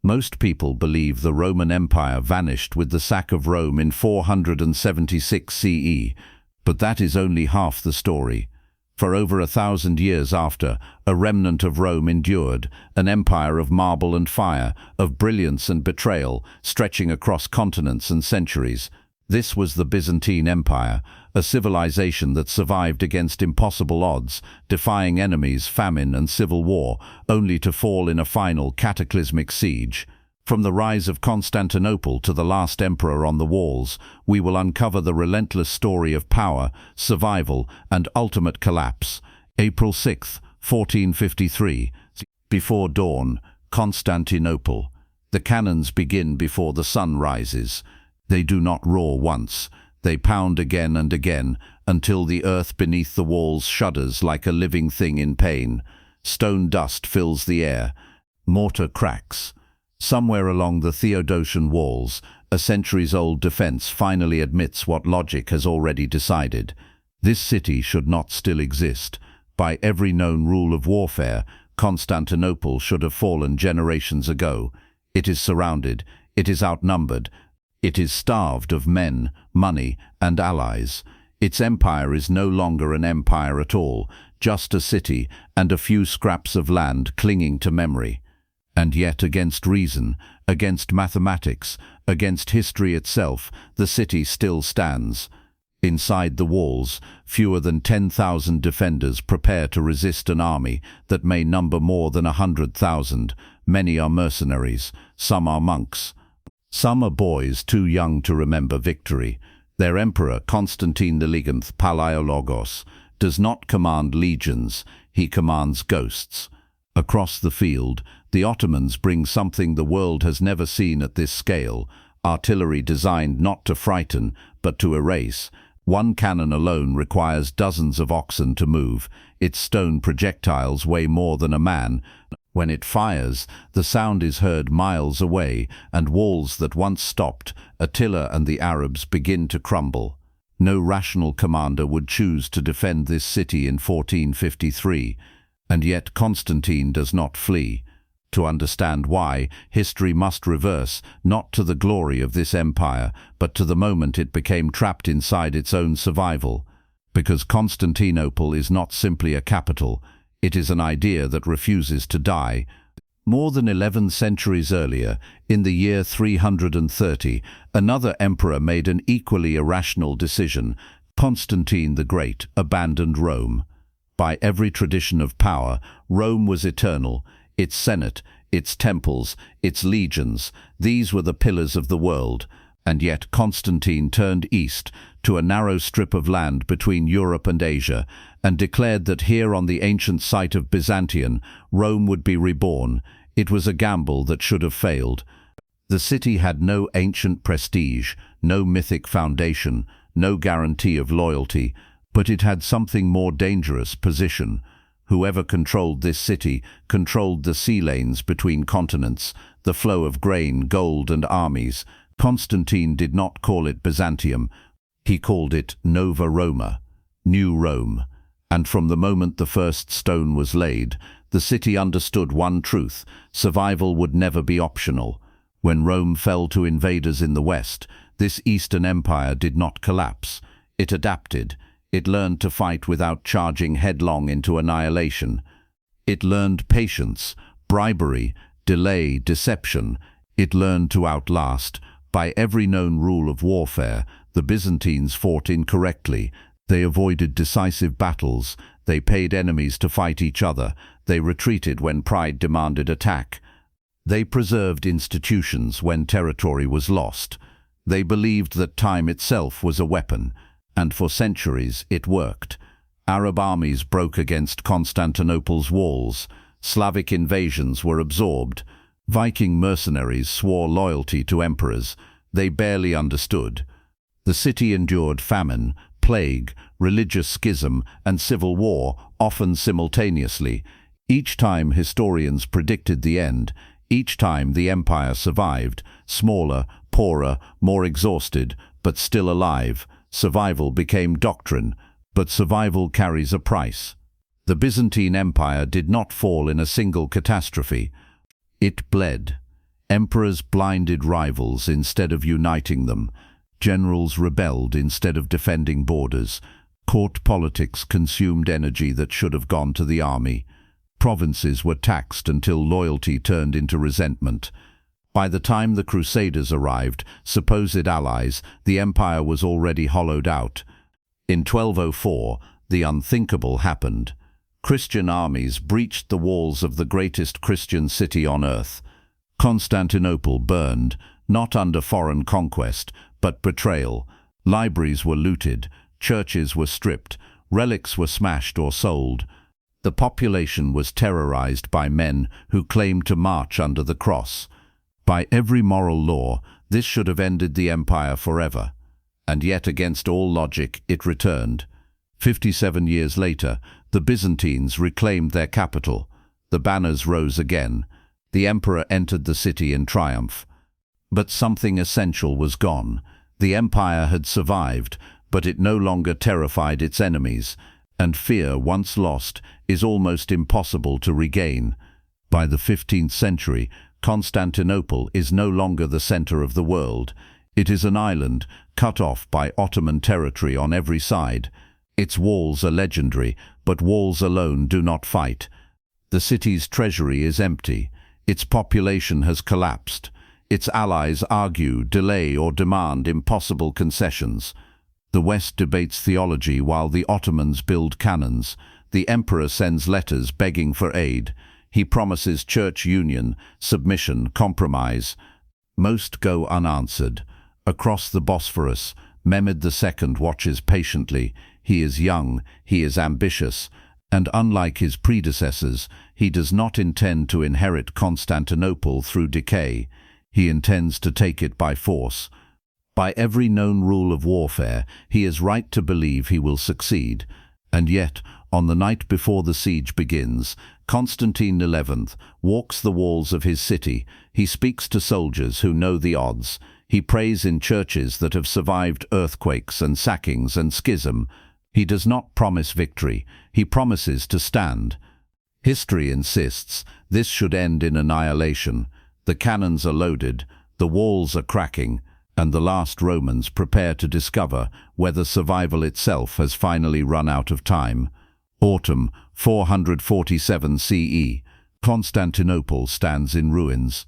Most people believe the Roman Empire vanished with the sack of Rome in 476 CE, but that is only half the story. For over 1,000 years after, a remnant of Rome endured, an empire of marble and fire, of brilliance and betrayal, stretching across continents and centuries. This was the Byzantine Empire, a civilization that survived against impossible odds, defying enemies, famine and civil war, only to fall in a final cataclysmic siege. From the rise of Constantinople to the last emperor on the walls, we will uncover the relentless story of power, survival and ultimate collapse. April 6, 1453. Before dawn, Constantinople. The cannons begin before the sun rises. They do not roar once. They pound again and again, until the earth beneath the walls shudders like a living thing in pain. Stone dust fills the air. Mortar cracks. Somewhere along the Theodosian walls, a centuries-old defense finally admits what logic has already decided. This city should not still exist. By every known rule of warfare, Constantinople should have fallen generations ago. It is surrounded. It is outnumbered. It is starved of men, money, and allies. Its empire is no longer an empire at all, just a city and a few scraps of land clinging to memory. And yet, against reason, against mathematics, against history itself, the city still stands. Inside the walls, fewer than 10,000 defenders prepare to resist an army that may number more than 100,000. Many are mercenaries, some are monks. Some are boys too young to remember victory. Their emperor, Constantine the Great, does not command legions, he commands ghosts. Across the field, the Ottomans bring something the world has never seen at this scale, artillery designed not to frighten, but to erase. One cannon alone requires dozens of oxen to move. Its stone projectiles weigh more than a man. When it fires, the sound is heard miles away, and walls that once stopped, Attila and the Arabs begin to crumble. No rational commander would choose to defend this city in 1453. And yet Constantine does not flee. To understand why, history must reverse, not to the glory of this empire, but to the moment it became trapped inside its own survival. Because Constantinople is not simply a capital, it is an idea that refuses to die. More than 11 centuries earlier, in the year 330, another emperor made an equally irrational decision. Constantine the Great abandoned Rome. By every tradition of power, Rome was eternal. Its senate, its temples, its legions, these were the pillars of the world. And yet Constantine turned east to a narrow strip of land between Europe and Asia, and declared that here on the ancient site of Byzantium, Rome would be reborn. It was a gamble that should have failed. The city had no ancient prestige, no mythic foundation, no guarantee of loyalty, but it had something more dangerous: position. Whoever controlled this city controlled the sea lanes between continents, the flow of grain, gold and armies. Constantine did not call it Byzantium. He called it Nova Roma, New Rome. And from the moment the first stone was laid, the city understood one truth: survival would never be optional. When Rome fell to invaders in the west, this Eastern Empire did not collapse. It adapted. It learned to fight without charging headlong into annihilation. It learned patience, bribery, delay, deception. It learned to outlast. By every known rule of warfare, the Byzantines fought incorrectly. They avoided decisive battles. They paid enemies to fight each other. They retreated when pride demanded attack. They preserved institutions when territory was lost. They believed that time itself was a weapon. And for centuries it worked. Arab armies broke against Constantinople's walls. Slavic invasions were absorbed. Viking mercenaries swore loyalty to emperors. They barely understood. The city endured famine, plague, religious schism, and civil war, often simultaneously. Each time historians predicted the end. Each time the empire survived, smaller, poorer, more exhausted, but still alive. Survival became doctrine, but survival carries a price. The Byzantine Empire did not fall in a single catastrophe. It bled. Emperors blinded rivals instead of uniting them. Generals rebelled instead of defending borders. Court politics consumed energy that should have gone to the army. Provinces were taxed until loyalty turned into resentment. By the time the Crusaders arrived, supposed allies, the empire was already hollowed out. In 1204, the unthinkable happened. Christian armies breached the walls of the greatest Christian city on earth. Constantinople burned, not under foreign conquest, but betrayal. Libraries were looted, churches were stripped, relics were smashed or sold. The population was terrorized by men who claimed to march under the cross. By every moral law, this should have ended the empire forever. And yet, against all logic, it returned. 57 years later, the Byzantines reclaimed their capital. The banners rose again. The emperor entered the city in triumph. But something essential was gone. The empire had survived, but it no longer terrified its enemies, and fear, once lost, is almost impossible to regain. By the 15th century, Constantinople is no longer the center of the world. It is an island, cut off by Ottoman territory on every side. Its walls are legendary, but walls alone do not fight. The city's treasury is empty. Its population has collapsed. Its allies argue, delay, or demand impossible concessions. The West debates theology while the Ottomans build cannons. The emperor sends letters begging for aid. He promises church union, submission, compromise. Most go unanswered. Across the Bosphorus, Mehmed II watches patiently. He is young, he is ambitious, and unlike his predecessors, he does not intend to inherit Constantinople through decay. He intends to take it by force. By every known rule of warfare, he is right to believe he will succeed. And yet, on the night before the siege begins, Constantine XI walks the walls of his city. He speaks to soldiers who know the odds. He prays in churches that have survived earthquakes and sackings and schism. He does not promise victory. He promises to stand. History insists this should end in annihilation. The cannons are loaded, the walls are cracking, and the last Romans prepare to discover whether survival itself has finally run out of time. Autumn 447 CE. Constantinople stands in ruins.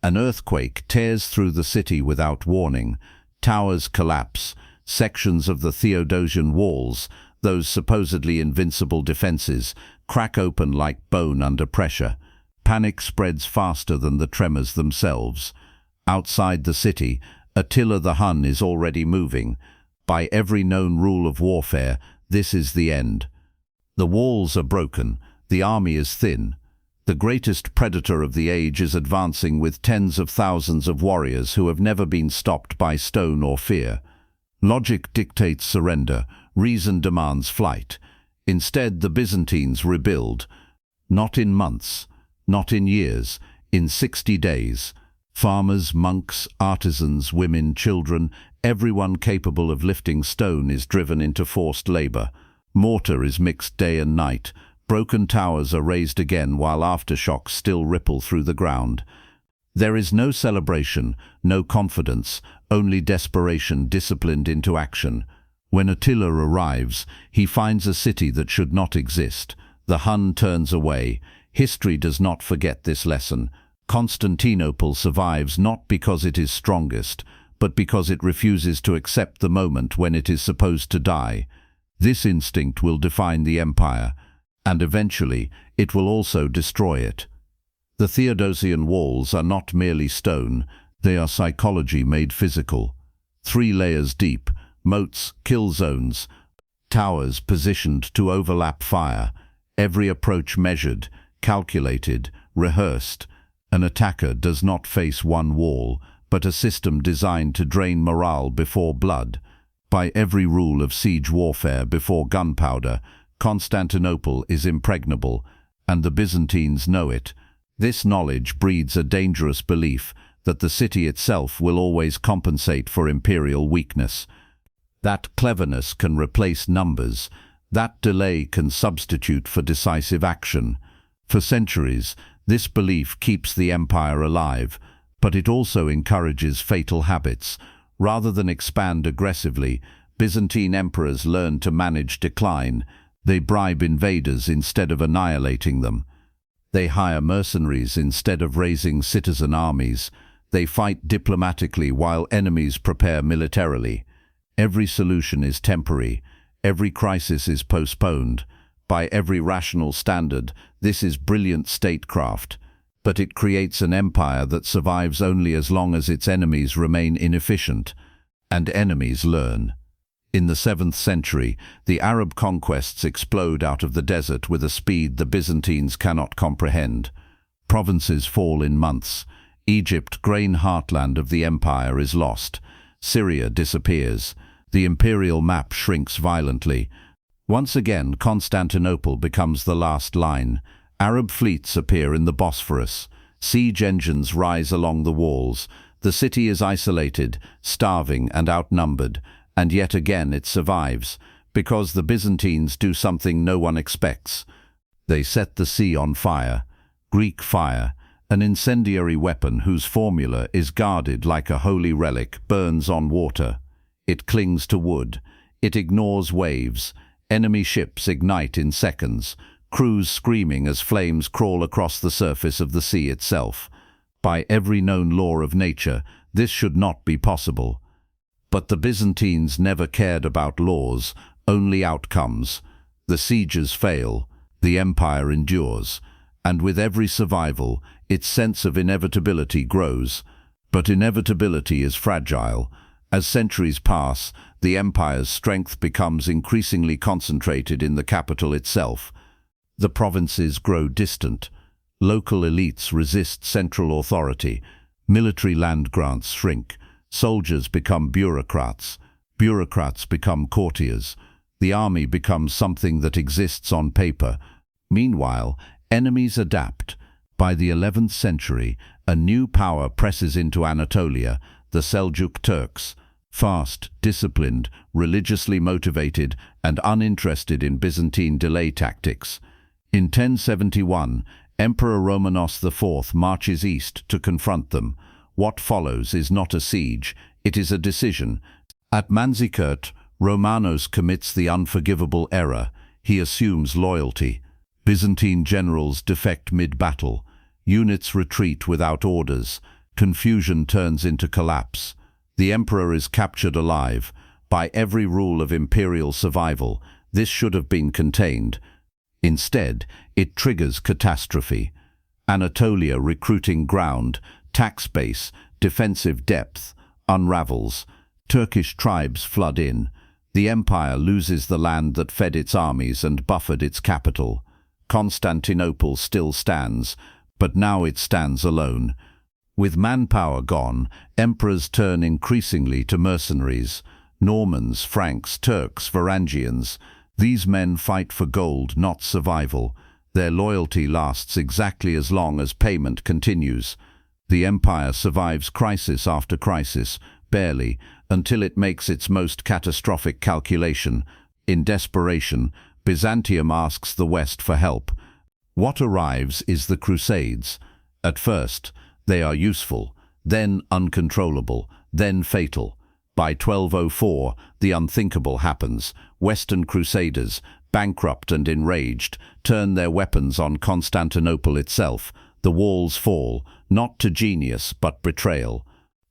An earthquake tears through the city without warning. Towers collapse. Sections of the Theodosian walls, those supposedly invincible defenses, crack open like bone under pressure. Panic spreads faster than the tremors themselves. Outside the city, Attila the Hun is already moving. By every known rule of warfare, this is the end. The walls are broken, the army is thin. The greatest predator of the age is advancing with tens of thousands of warriors who have never been stopped by stone or fear. Logic dictates surrender, reason demands flight. Instead, the Byzantines rebuild. Not in months, not in years, in 60 days. Farmers, monks, artisans, women, children, everyone capable of lifting stone is driven into forced labor. Mortar is mixed day and night. Broken towers are raised again while aftershocks still ripple through the ground. There is no celebration, no confidence, only desperation disciplined into action. When Attila arrives, he finds a city that should not exist. The Hun turns away. History does not forget this lesson. Constantinople survives not because it is strongest, but because it refuses to accept the moment when it is supposed to die. This instinct will define the empire, and eventually it will also destroy it. The Theodosian walls are not merely stone, they are psychology made physical. 3 layers deep, moats, kill zones, towers positioned to overlap fire, every approach measured, calculated, rehearsed. An attacker does not face one wall, but a system designed to drain morale before blood. By every rule of siege warfare before gunpowder, Constantinople is impregnable, and the Byzantines know it. This knowledge breeds a dangerous belief that the city itself will always compensate for imperial weakness. That cleverness can replace numbers. That delay can substitute for decisive action. For centuries, this belief keeps the empire alive, but it also encourages fatal habits. Rather than expand aggressively, Byzantine emperors learned to manage decline. They bribe invaders instead of annihilating them. They hire mercenaries instead of raising citizen armies. They fight diplomatically while enemies prepare militarily. Every solution is temporary. Every crisis is postponed. By every rational standard, this is brilliant statecraft. But it creates an empire that survives only as long as its enemies remain inefficient. And enemies learn. In the 7th century, the Arab conquests explode out of the desert with a speed the Byzantines cannot comprehend. Provinces fall in months. Egypt, grain heartland of the empire, is lost. Syria disappears. The imperial map shrinks violently. Once again, Constantinople becomes the last line. Arab fleets appear in the Bosphorus. Siege engines rise along the walls. The city is isolated, starving and outnumbered. And yet again it survives, because the Byzantines do something no one expects. They set the sea on fire. Greek fire, an incendiary weapon whose formula is guarded like a holy relic, burns on water. It clings to wood. It ignores waves. Enemy ships ignite in seconds, crews screaming as flames crawl across the surface of the sea itself. By every known law of nature, this should not be possible. But the Byzantines never cared about laws, only outcomes. The sieges fail, the empire endures, and with every survival, its sense of inevitability grows. But inevitability is fragile. As centuries pass, the empire's strength becomes increasingly concentrated in the capital itself. The provinces grow distant. Local elites resist central authority. Military land grants shrink. Soldiers become bureaucrats. Bureaucrats become courtiers. The army becomes something that exists on paper. Meanwhile, enemies adapt. By the 11th century, a new power presses into Anatolia, the Seljuk Turks. Fast, disciplined, religiously motivated, and uninterested in Byzantine delay tactics. In 1071, Emperor Romanos IV marches east to confront them. What follows is not a siege, it is a decision. At Manzikert, Romanos commits the unforgivable error. He assumes loyalty. Byzantine generals defect mid-battle. Units retreat without orders. Confusion turns into collapse. The emperor is captured alive. By every rule of imperial survival, this should have been contained. Instead, it triggers catastrophe. Anatolia, recruiting ground, tax base, defensive depth, unravels. Turkish tribes flood in. The empire loses the land that fed its armies and buffered its capital. Constantinople still stands, but now it stands alone. With manpower gone, emperors turn increasingly to mercenaries. Normans, Franks, Turks, Varangians. These men fight for gold, not survival. Their loyalty lasts exactly as long as payment continues. The empire survives crisis after crisis, barely, until it makes its most catastrophic calculation. In desperation, Byzantium asks the West for help. What arrives is the Crusades. At first, they are useful, then uncontrollable, then fatal. By 1204, the unthinkable happens. Western crusaders, bankrupt and enraged, turn their weapons on Constantinople itself. The walls fall, not to genius but betrayal.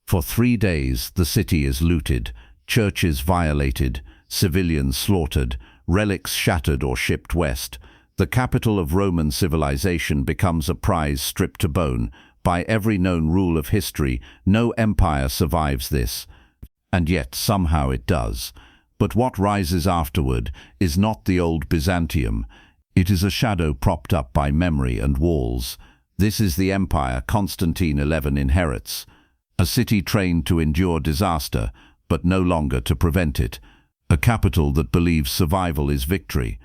For 3 days, the city is looted, churches violated, civilians slaughtered, relics shattered or shipped west. The capital of Roman civilization becomes a prize stripped to bone. By every known rule of history, no empire survives this. And yet somehow it does. But what rises afterward is not the old Byzantium. It is a shadow propped up by memory and walls. This is the empire Constantine XI inherits. A city trained to endure disaster, but no longer to prevent it. A capital that believes survival is victory.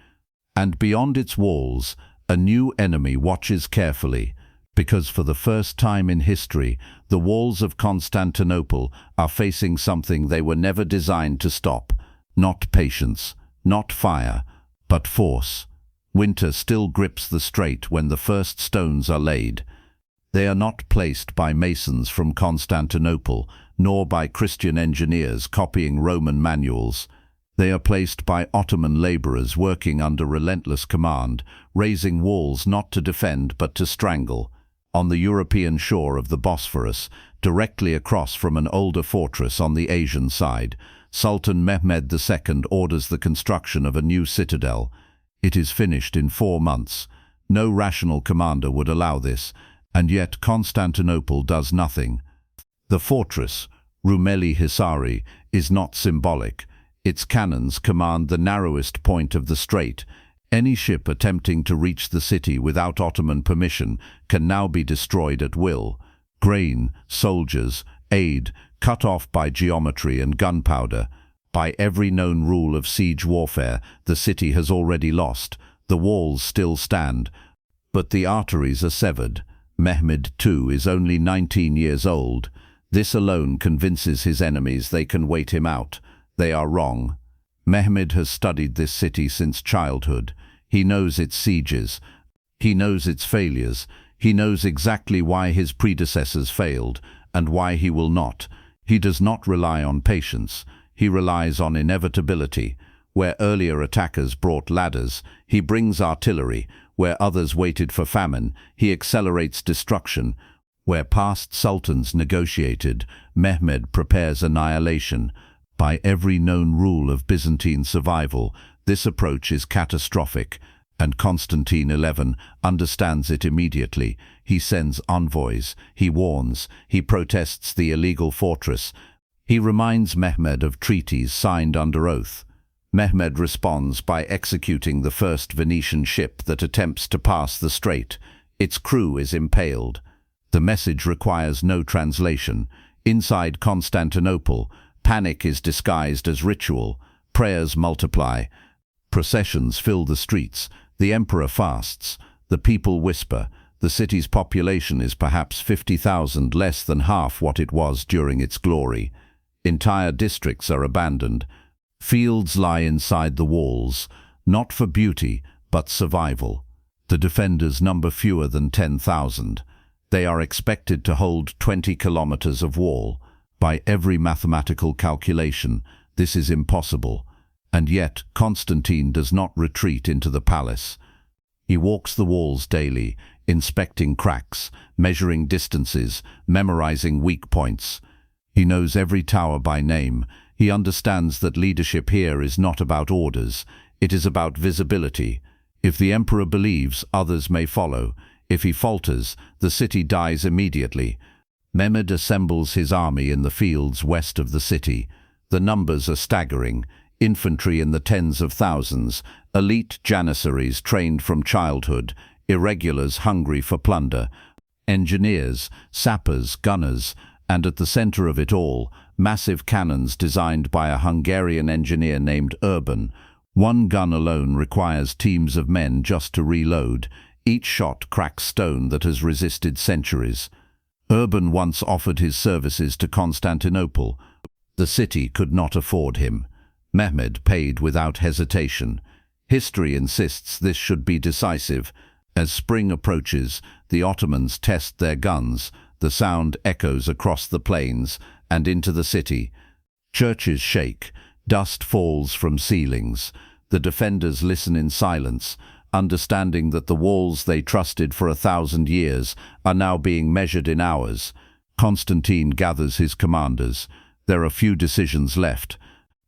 And beyond its walls, a new enemy watches carefully. Because for the first time in history, the walls of Constantinople are facing something they were never designed to stop. Not patience, not fire, but force. Winter still grips the strait when the first stones are laid. They are not placed by masons from Constantinople, nor by Christian engineers copying Roman manuals. They are placed by Ottoman laborers working under relentless command, raising walls not to defend but to strangle. On the European shore of the Bosphorus, directly across from an older fortress on the Asian side, Sultan Mehmed II orders the construction of a new citadel. It is finished in 4 months. No rational commander would allow this, and yet Constantinople does nothing. The fortress, Rumeli Hisari, is not symbolic. Its cannons command the narrowest point of the strait. Any ship attempting to reach the city without Ottoman permission can now be destroyed at will. Grain, soldiers, aid, cut off by geometry and gunpowder. By every known rule of siege warfare, the city has already lost. The walls still stand, but the arteries are severed. Mehmed II is only 19 years old. This alone convinces his enemies they can wait him out. They are wrong. Mehmed has studied this city since childhood. He knows its sieges. He knows its failures. He knows exactly why his predecessors failed and why he will not. He does not rely on patience. He relies on inevitability. Where earlier attackers brought ladders, he brings artillery. Where others waited for famine, he accelerates destruction. Where past sultans negotiated, Mehmed prepares annihilation. By every known rule of Byzantine survival, this approach is catastrophic, and Constantine XI understands it immediately. He sends envoys, he warns, he protests the illegal fortress. He reminds Mehmed of treaties signed under oath. Mehmed responds by executing the first Venetian ship that attempts to pass the strait. Its crew is impaled. The message requires no translation. Inside Constantinople, panic is disguised as ritual. Prayers multiply. Processions fill the streets. The emperor fasts. The people whisper. The city's population is perhaps 50,000, less than half what it was during its glory. Entire districts are abandoned. Fields lie inside the walls, not for beauty, but survival. The defenders number fewer than 10,000. They are expected to hold 20 kilometers of wall. By every mathematical calculation, this is impossible. And yet, Constantine does not retreat into the palace. He walks the walls daily, inspecting cracks, measuring distances, memorizing weak points. He knows every tower by name. He understands that leadership here is not about orders. It is about visibility. If the emperor believes, others may follow. If he falters, the city dies immediately. Mehmed assembles his army in the fields west of the city. The numbers are staggering. Infantry in the tens of thousands, elite janissaries trained from childhood, irregulars hungry for plunder, engineers, sappers, gunners, and at the center of it all, massive cannons designed by a Hungarian engineer named Urban. One gun alone requires teams of men just to reload. Each shot cracks stone that has resisted centuries. Urban once offered his services to Constantinople. The city could not afford him. Mehmed paid without hesitation. History insists this should be decisive. As spring approaches, the Ottomans test their guns. The sound echoes across the plains and into the city. Churches shake. Dust falls from ceilings. The defenders listen in silence, understanding that the walls they trusted for 1,000 years are now being measured in hours. Constantine gathers his commanders. There are few decisions left.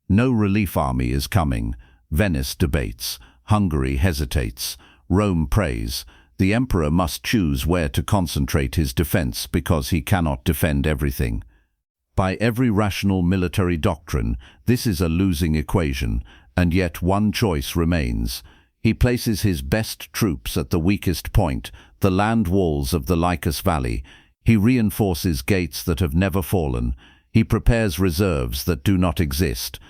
No relief army is coming. Venice debates. Hungary hesitates. Rome prays. The emperor must choose where to concentrate his defense because he cannot defend everything. By every rational military doctrine, this is a losing equation, and yet one choice remains. He places his best troops at the weakest point, the land walls of the Lycus Valley. He reinforces gates that have never fallen. He prepares reserves that do not exist.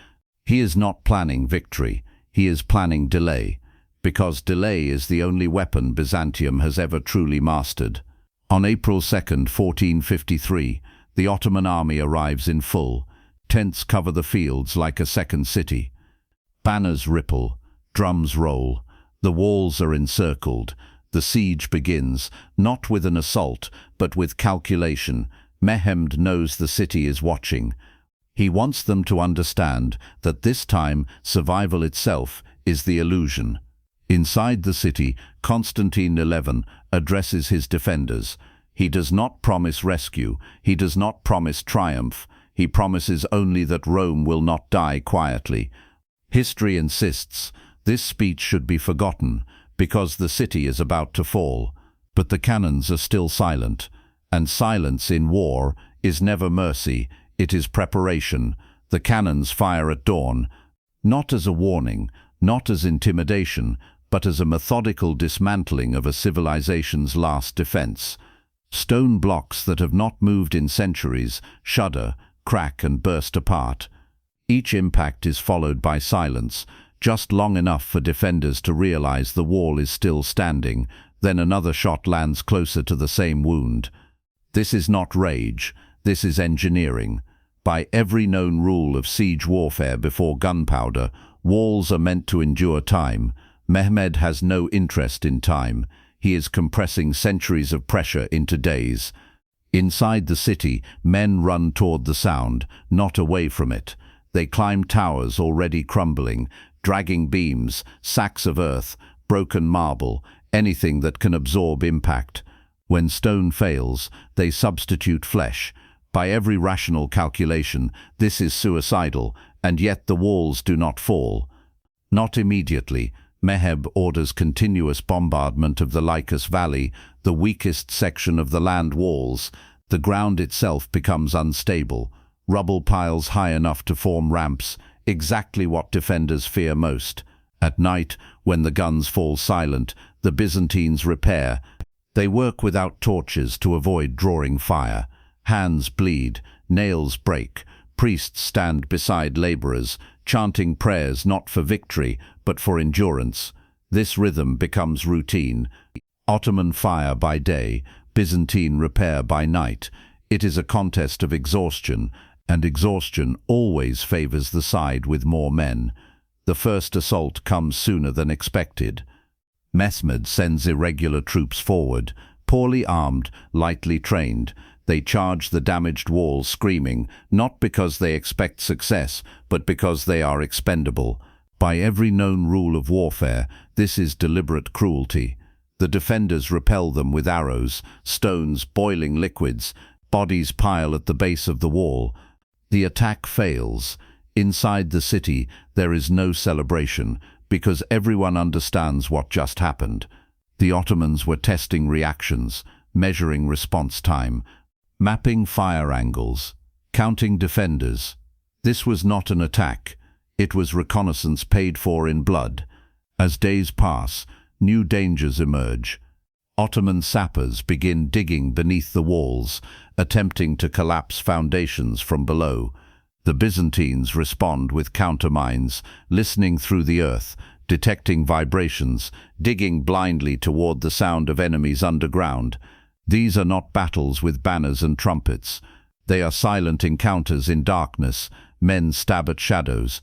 He is not planning victory. He is planning delay, because delay is the only weapon Byzantium has ever truly mastered. On April 2nd, 1453, the Ottoman army arrives in full. Tents cover the fields like a second city. Banners ripple, drums roll. The walls are encircled. The siege begins, not with an assault, but with calculation. Mehmed knows the city is watching. He wants them to understand that this time survival itself is the illusion. Inside the city, Constantine XI addresses his defenders. He does not promise rescue, he does not promise triumph, he promises only that Rome will not die quietly. History insists this speech should be forgotten, because the city is about to fall. But the cannons are still silent, and silence in war is never mercy, it is preparation. The cannons fire at dawn, not as a warning, not as intimidation, but as a methodical dismantling of a civilization's last defense. Stone blocks that have not moved in centuries shudder, crack, and burst apart. Each impact is followed by silence, just long enough for defenders to realize the wall is still standing, then another shot lands closer to the same wound. This is not rage, this is engineering. By every known rule of siege warfare before gunpowder, walls are meant to endure time. Mehmed has no interest in time. He is compressing centuries of pressure into days. Inside the city, men run toward the sound, not away from it. They climb towers already crumbling, dragging beams, sacks of earth, broken marble, anything that can absorb impact. When stone fails, they substitute flesh. By every rational calculation, this is suicidal, and yet the walls do not fall. Not immediately. Mehmed orders continuous bombardment of the Lycus Valley, the weakest section of the land walls. The ground itself becomes unstable. Rubble piles high enough to form ramps, exactly what defenders fear most. At night, when the guns fall silent, the Byzantines repair. They work without torches to avoid drawing fire. Hands bleed, nails break. Priests stand beside laborers, chanting prayers not for victory, but for endurance. This rhythm becomes routine. Ottoman fire by day, Byzantine repair by night. It is a contest of exhaustion, and exhaustion always favors the side with more men. The first assault comes sooner than expected. Mehmed sends irregular troops forward, poorly armed, lightly trained. They charge the damaged walls screaming, not because they expect success, but because they are expendable. By every known rule of warfare, this is deliberate cruelty. The defenders repel them with arrows, stones, boiling liquids. Bodies pile at the base of the wall. The attack fails. Inside the city, there is no celebration, because everyone understands what just happened. The Ottomans were testing reactions, measuring response time, mapping fire angles, counting defenders. This was not an attack. It was reconnaissance paid for in blood. As days pass, new dangers emerge. Ottoman sappers begin digging beneath the walls, attempting to collapse foundations from below. The Byzantines respond with countermines, listening through the earth, detecting vibrations, digging blindly toward the sound of enemies underground. These are not battles with banners and trumpets. They are silent encounters in darkness. Men stab at shadows.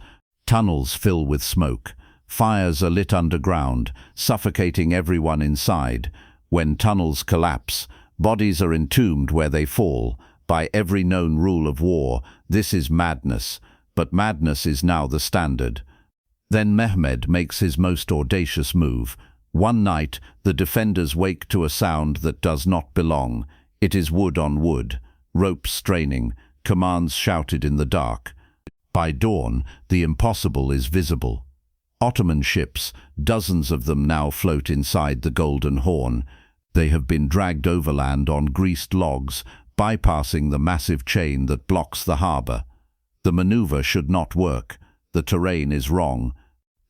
Tunnels fill with smoke. Fires are lit underground, suffocating everyone inside. When tunnels collapse, bodies are entombed where they fall. By every known rule of war, this is madness, but madness is now the standard. Then Mehmed makes his most audacious move. One night, the defenders wake to a sound that does not belong. It is wood on wood, ropes straining, commands shouted in the dark. By dawn, the impossible is visible. Ottoman ships, dozens of them now float inside the Golden Horn. They have been dragged overland on greased logs, bypassing the massive chain that blocks the harbor. The maneuver should not work. The terrain is wrong.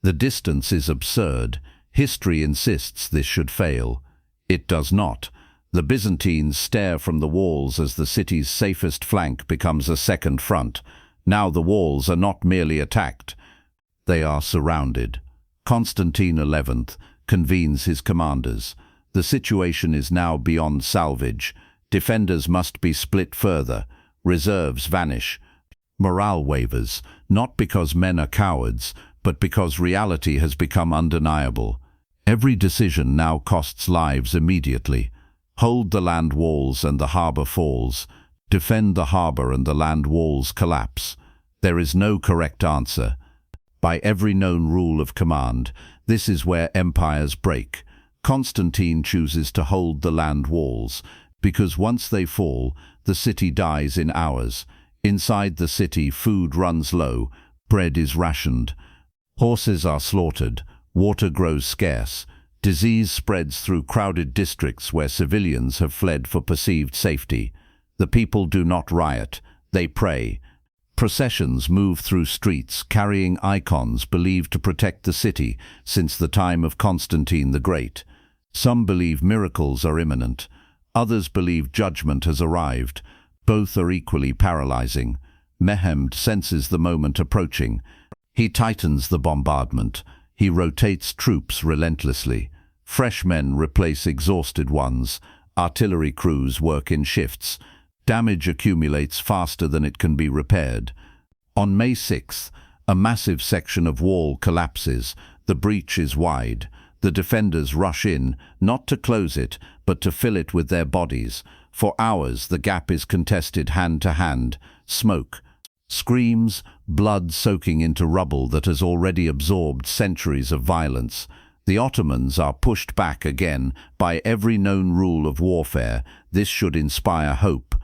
The distance is absurd. History insists this should fail. It does not. The Byzantines stare from the walls as the city's safest flank becomes a second front. Now the walls are not merely attacked. They are surrounded. Constantine XI convenes his commanders. The situation is now beyond salvage. Defenders must be split further. Reserves vanish. Morale wavers, not because men are cowards, but because reality has become undeniable. Every decision now costs lives immediately. Hold the land walls and the harbor falls. Defend the harbor and the land walls collapse. There is no correct answer. By every known rule of command, this is where empires break. Constantine chooses to hold the land walls, because once they fall, the city dies in hours. Inside the city, food runs low, bread is rationed, horses are slaughtered, water grows scarce, disease spreads through crowded districts where civilians have fled for perceived safety. The people do not riot, they pray. Processions move through streets carrying icons believed to protect the city since the time of Constantine the Great. Some believe miracles are imminent. Others believe judgment has arrived. Both are equally paralyzing. Mehmed senses the moment approaching. He tightens the bombardment. He rotates troops relentlessly. Fresh men replace exhausted ones. Artillery crews work in shifts. Damage accumulates faster than it can be repaired. On May 6th, a massive section of wall collapses. The breach is wide. The defenders rush in, not to close it, but to fill it with their bodies. For hours, the gap is contested hand to hand. Smoke, screams, blood soaking into rubble that has already absorbed centuries of violence. The Ottomans are pushed back again by every known rule of warfare. This should inspire hope.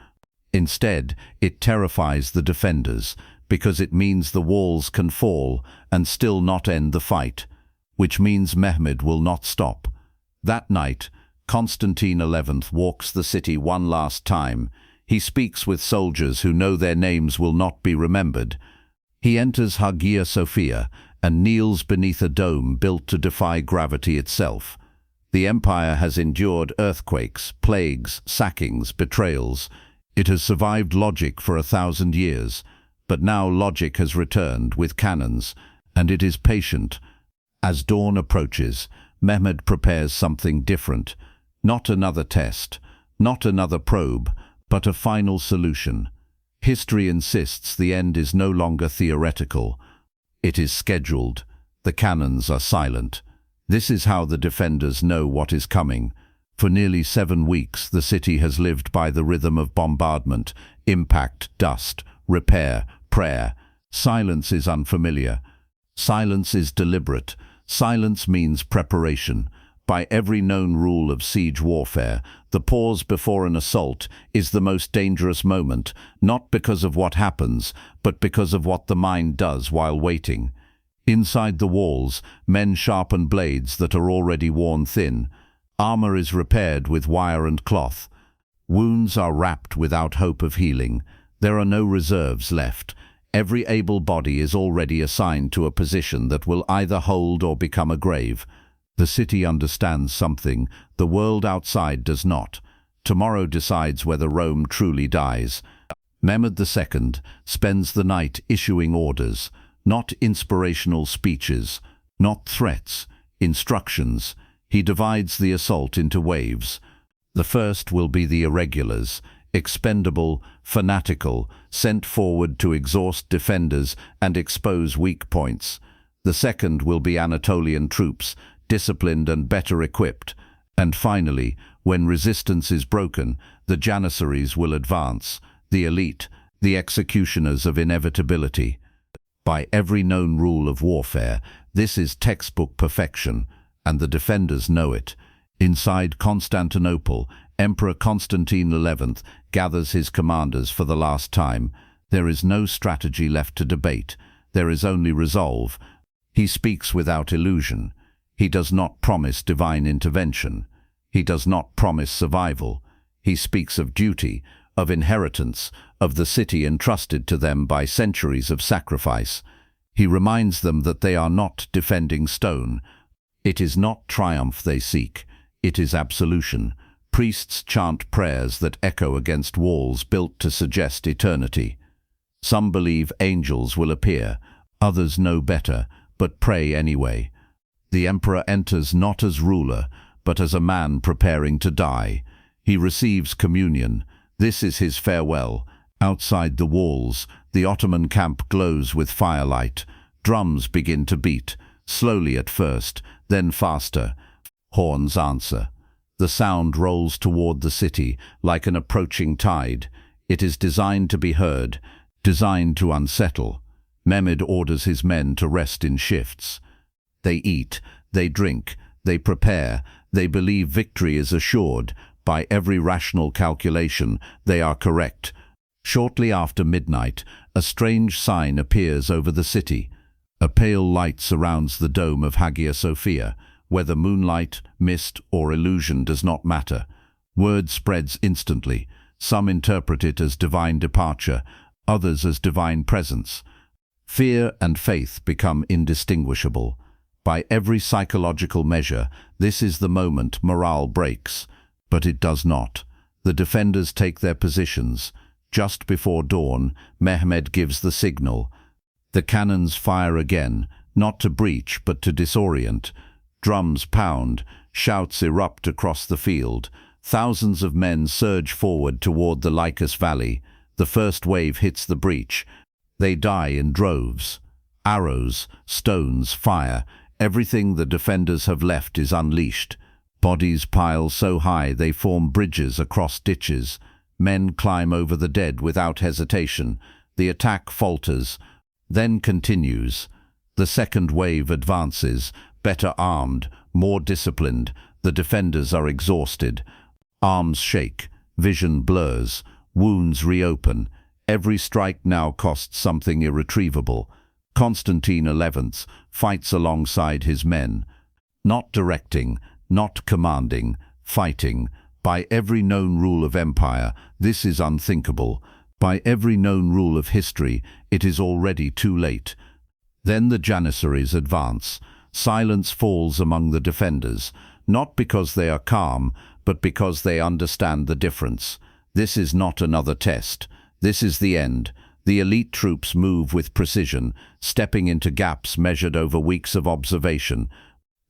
Instead, it terrifies the defenders, because it means the walls can fall and still not end the fight, which means Mehmed will not stop. That night, Constantine XI walks the city one last time. He speaks with soldiers who know their names will not be remembered. He enters Hagia Sophia and kneels beneath a dome built to defy gravity itself. The empire has endured earthquakes, plagues, sackings, betrayals. It has survived logic for 1,000 years, but now logic has returned with cannons, and it is patient. As dawn approaches, Mehmed prepares something different. Not another test, not another probe, but a final solution. History insists the end is no longer theoretical. It is scheduled. The cannons are silent. This is how the defenders know what is coming. For nearly 7 weeks, the city has lived by the rhythm of bombardment, impact, dust, repair, prayer. Silence is unfamiliar. Silence is deliberate. Silence means preparation. By every known rule of siege warfare, the pause before an assault is the most dangerous moment, not because of what happens, but because of what the mind does while waiting. Inside the walls, men sharpen blades that are already worn thin. Armor is repaired with wire and cloth. Wounds are wrapped without hope of healing. There are no reserves left. Every able body is already assigned to a position that will either hold or become a grave. The city understands something the world outside does not. Tomorrow decides whether Rome truly dies. Mehmed II spends the night issuing orders, not inspirational speeches, not threats, instructions. He divides the assault into waves. The first will be the irregulars, expendable, fanatical, sent forward to exhaust defenders and expose weak points. The second will be Anatolian troops, disciplined and better equipped. And finally, when resistance is broken, the Janissaries will advance, the elite, the executioners of inevitability. By every known rule of warfare, this is textbook perfection, and the defenders know it. Inside Constantinople, Emperor Constantine XI gathers his commanders for the last time. There is no strategy left to debate. There is only resolve. He speaks without illusion. He does not promise divine intervention. He does not promise survival. He speaks of duty, of inheritance, of the city entrusted to them by centuries of sacrifice. He reminds them that they are not defending stone. It is not triumph they seek. It is absolution. Priests chant prayers that echo against walls built to suggest eternity. Some believe angels will appear. Others know better, but pray anyway. The emperor enters not as ruler, but as a man preparing to die. He receives communion. This is his farewell. Outside the walls, the Ottoman camp glows with firelight. Drums begin to beat, slowly at first, then faster. Horns answer. The sound rolls toward the city like an approaching tide. It is designed to be heard, designed to unsettle. Mehmed orders his men to rest in shifts. They eat, they drink, they prepare, they believe victory is assured. By every rational calculation, they are correct. Shortly after midnight, a strange sign appears over the city. A pale light surrounds the dome of Hagia Sophia. Whether moonlight, mist, or illusion does not matter. Word spreads instantly. Some interpret it as divine departure, others as divine presence. Fear and faith become indistinguishable. By every psychological measure, this is the moment morale breaks. But it does not. The defenders take their positions. Just before dawn, Mehmed gives the signal. The cannons fire again, not to breach but to disorient. Drums pound, shouts erupt across the field. Thousands of men surge forward toward the Lycus Valley. The first wave hits the breach. They die in droves. Arrows, stones, fire, everything the defenders have left is unleashed. Bodies pile so high they form bridges across ditches. Men climb over the dead without hesitation. The attack falters, then continues. The second wave advances, better armed, more disciplined. The defenders are exhausted. Arms shake, vision blurs, wounds reopen. Every strike now costs something irretrievable. Constantine XI fights alongside his men, not directing, not commanding, fighting. By every known rule of empire, this is unthinkable. By every known rule of history, it is already too late. Then the Janissaries advance. Silence falls among the defenders, not because they are calm, but because they understand the difference. This is not another test. This is the end. The elite troops move with precision, stepping into gaps measured over weeks of observation.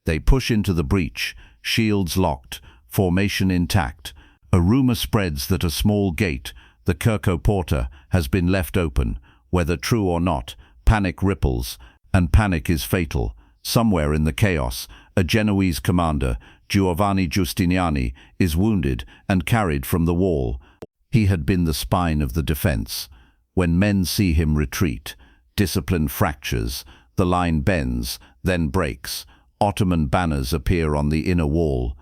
They push into the breach, shields locked, formation intact. A rumor spreads that a small gate, the Kirko Porta, has been left open. Whether true or not, panic ripples, and panic is fatal. Somewhere in the chaos, a Genoese commander, Giovanni Giustiniani, is wounded and carried from the wall. He had been the spine of the defense. When men see him retreat, discipline fractures, the line bends, then breaks. Ottoman banners appear on the inner wall.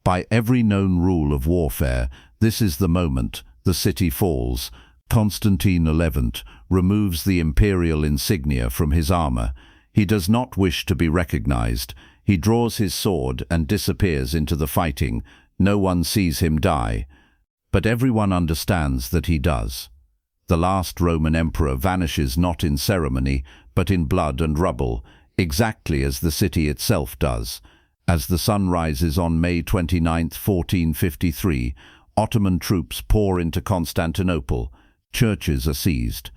By every known rule of warfare, this is the moment the city falls. Constantine XI removes the imperial insignia from his armor. He does not wish to be recognized. He draws his sword and disappears into the fighting. No one sees him die. But everyone understands that he does. The last Roman emperor vanishes not in ceremony, but in blood and rubble, exactly as the city itself does. As the sun rises on May 29, 1453, Ottoman troops pour into Constantinople. Churches are seized.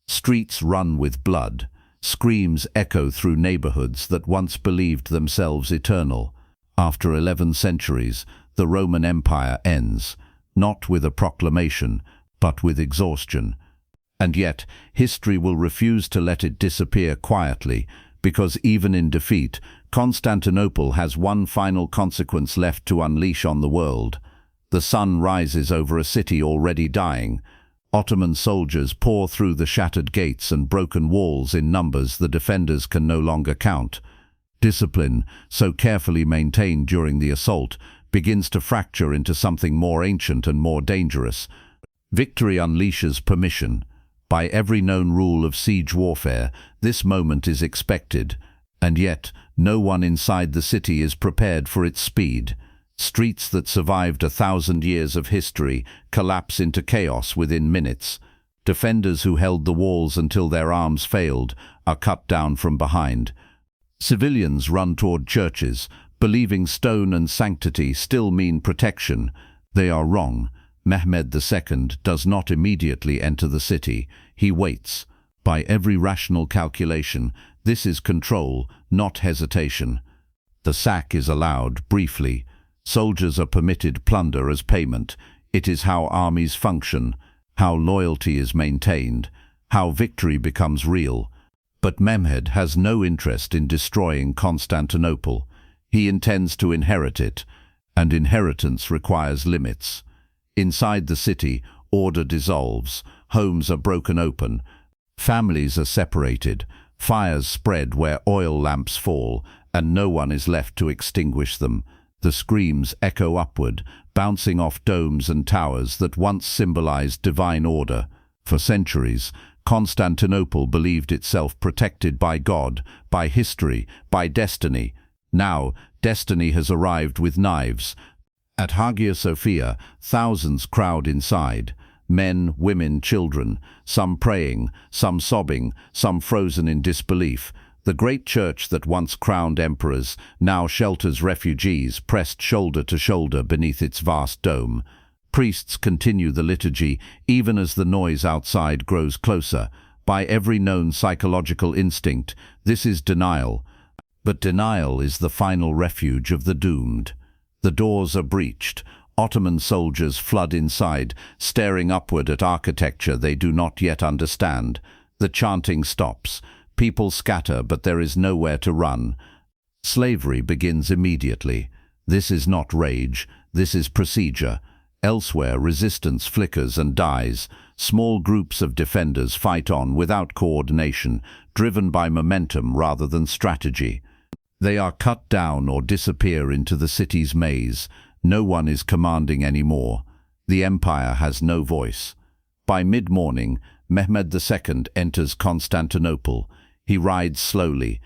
Streets run with blood. Screams echo through neighborhoods that once believed themselves eternal. After 11 centuries, the Roman Empire ends, not with a proclamation, but with exhaustion. And yet, history will refuse to let it disappear quietly, because even in defeat, Constantinople has one final consequence left to unleash on the world. The sun rises over a city already dying. Ottoman soldiers pour through the shattered gates and broken walls in numbers the defenders can no longer count. Discipline, so carefully maintained during the assault, begins to fracture into something more ancient and more dangerous. Victory unleashes permission. By every known rule of siege warfare, this moment is expected, and yet no one inside the city is prepared for its speed. Streets that survived 1,000 years of history collapse into chaos within minutes. Defenders who held the walls until their arms failed are cut down from behind. Civilians run toward churches, believing stone and sanctity still mean protection. They are wrong. Mehmed II does not immediately enter the city. He waits. By every rational calculation, this is control, not hesitation. The sack is allowed briefly. Soldiers are permitted plunder as payment. It is how armies function, how loyalty is maintained, how victory becomes real. But Mehmed has no interest in destroying Constantinople. He intends to inherit it, and inheritance requires limits. Inside the city, order dissolves, homes are broken open, families are separated, fires spread where oil lamps fall, and no one is left to extinguish them. The screams echo upward, bouncing off domes and towers that once symbolized divine order. For centuries, Constantinople believed itself protected by God, by history, by destiny. Now, destiny has arrived with knives. At Hagia Sophia, thousands crowd inside. Men, women, children, some praying, some sobbing, some frozen in disbelief. The great church that once crowned emperors now shelters refugees pressed shoulder to shoulder beneath its vast dome. Priests continue the liturgy even as the noise outside grows closer. By every known psychological instinct, this is denial. But denial is the final refuge of the doomed. The doors are breached. Ottoman soldiers flood inside, staring upward at architecture they do not yet understand. The chanting stops. People scatter, but there is nowhere to run. Slavery begins immediately. This is not rage, this is procedure. Elsewhere, resistance flickers and dies. Small groups of defenders fight on without coordination, driven by momentum rather than strategy. They are cut down or disappear into the city's maze. No one is commanding anymore. The empire has no voice. By mid-morning, Mehmed II enters Constantinople. He rides slowly,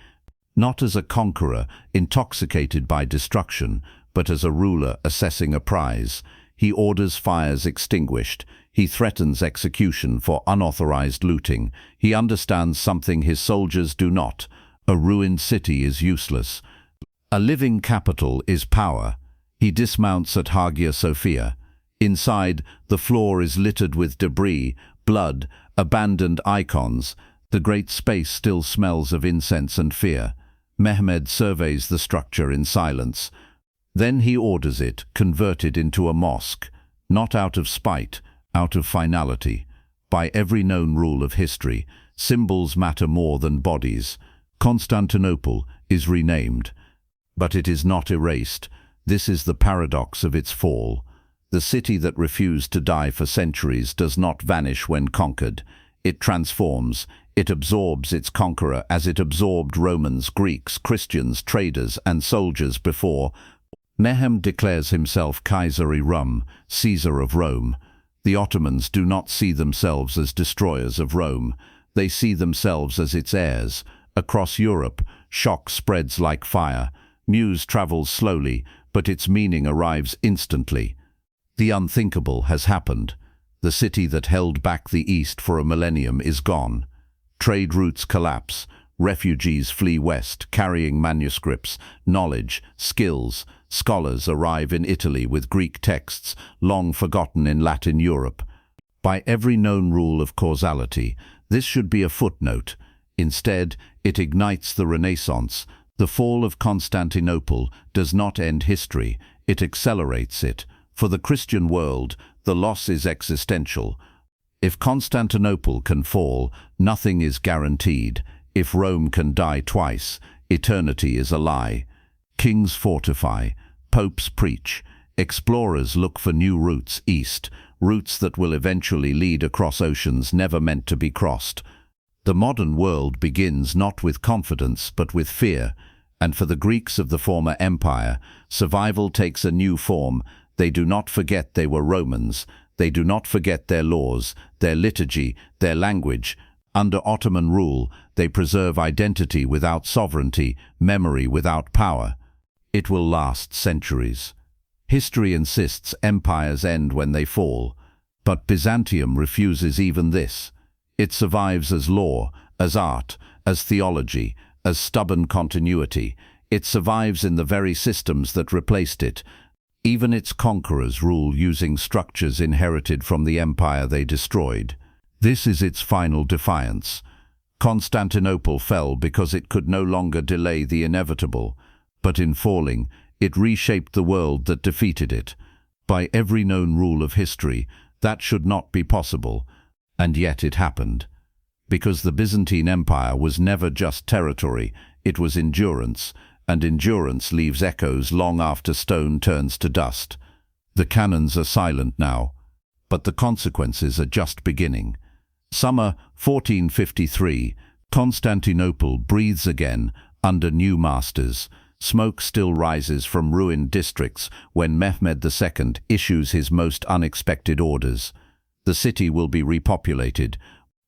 not as a conqueror intoxicated by destruction, but as a ruler assessing a prize. He orders fires extinguished. He threatens execution for unauthorized looting. He understands something his soldiers do not. A ruined city is useless. A living capital is power. He dismounts at Hagia Sophia. Inside, the floor is littered with debris, blood, abandoned icons. The great space still smells of incense and fear. Mehmed surveys the structure in silence. Then he orders it converted into a mosque, not out of spite, out of finality. By every known rule of history, symbols matter more than bodies. Constantinople is renamed, but it is not erased. This is the paradox of its fall. The city that refused to die for centuries does not vanish when conquered. It transforms. It absorbs its conqueror as it absorbed Romans, Greeks, Christians, traders, and soldiers before. Mehmed declares himself Kaiser-i-Rum, Caesar of Rome. The Ottomans do not see themselves as destroyers of Rome. They see themselves as its heirs. Across Europe, shock spreads like fire. News travels slowly, but its meaning arrives instantly. The unthinkable has happened. The city that held back the East for a millennium is gone. Trade routes collapse. Refugees flee west, carrying manuscripts, knowledge, skills. Scholars arrive in Italy with Greek texts, long forgotten in Latin Europe. By every known rule of causality, this should be a footnote. Instead, it ignites the Renaissance. The fall of Constantinople does not end history, it accelerates it. For the Christian world, the loss is existential. If Constantinople can fall, nothing is guaranteed. If Rome can die twice, eternity is a lie. Kings fortify, popes preach, explorers look for new routes east, routes that will eventually lead across oceans never meant to be crossed. The modern world begins not with confidence but with fear, and for the Greeks of the former empire, survival takes a new form. They do not forget they were Romans. They do not forget their laws, their liturgy, their language. Under Ottoman rule, they preserve identity without sovereignty, memory without power. It will last centuries. History insists empires end when they fall, but Byzantium refuses even this. It survives as law, as art, as theology, as stubborn continuity. It survives in the very systems that replaced it. Even its conquerors rule using structures inherited from the empire they destroyed. This is its final defiance. Constantinople fell because it could no longer delay the inevitable, but in falling, it reshaped the world that defeated it. By every known rule of history, that should not be possible, and yet it happened. Because the Byzantine Empire was never just territory, it was endurance, and endurance leaves echoes long after stone turns to dust. The cannons are silent now, but the consequences are just beginning. Summer 1453, Constantinople breathes again under new masters. Smoke still rises from ruined districts when Mehmed II issues his most unexpected orders. The city will be repopulated.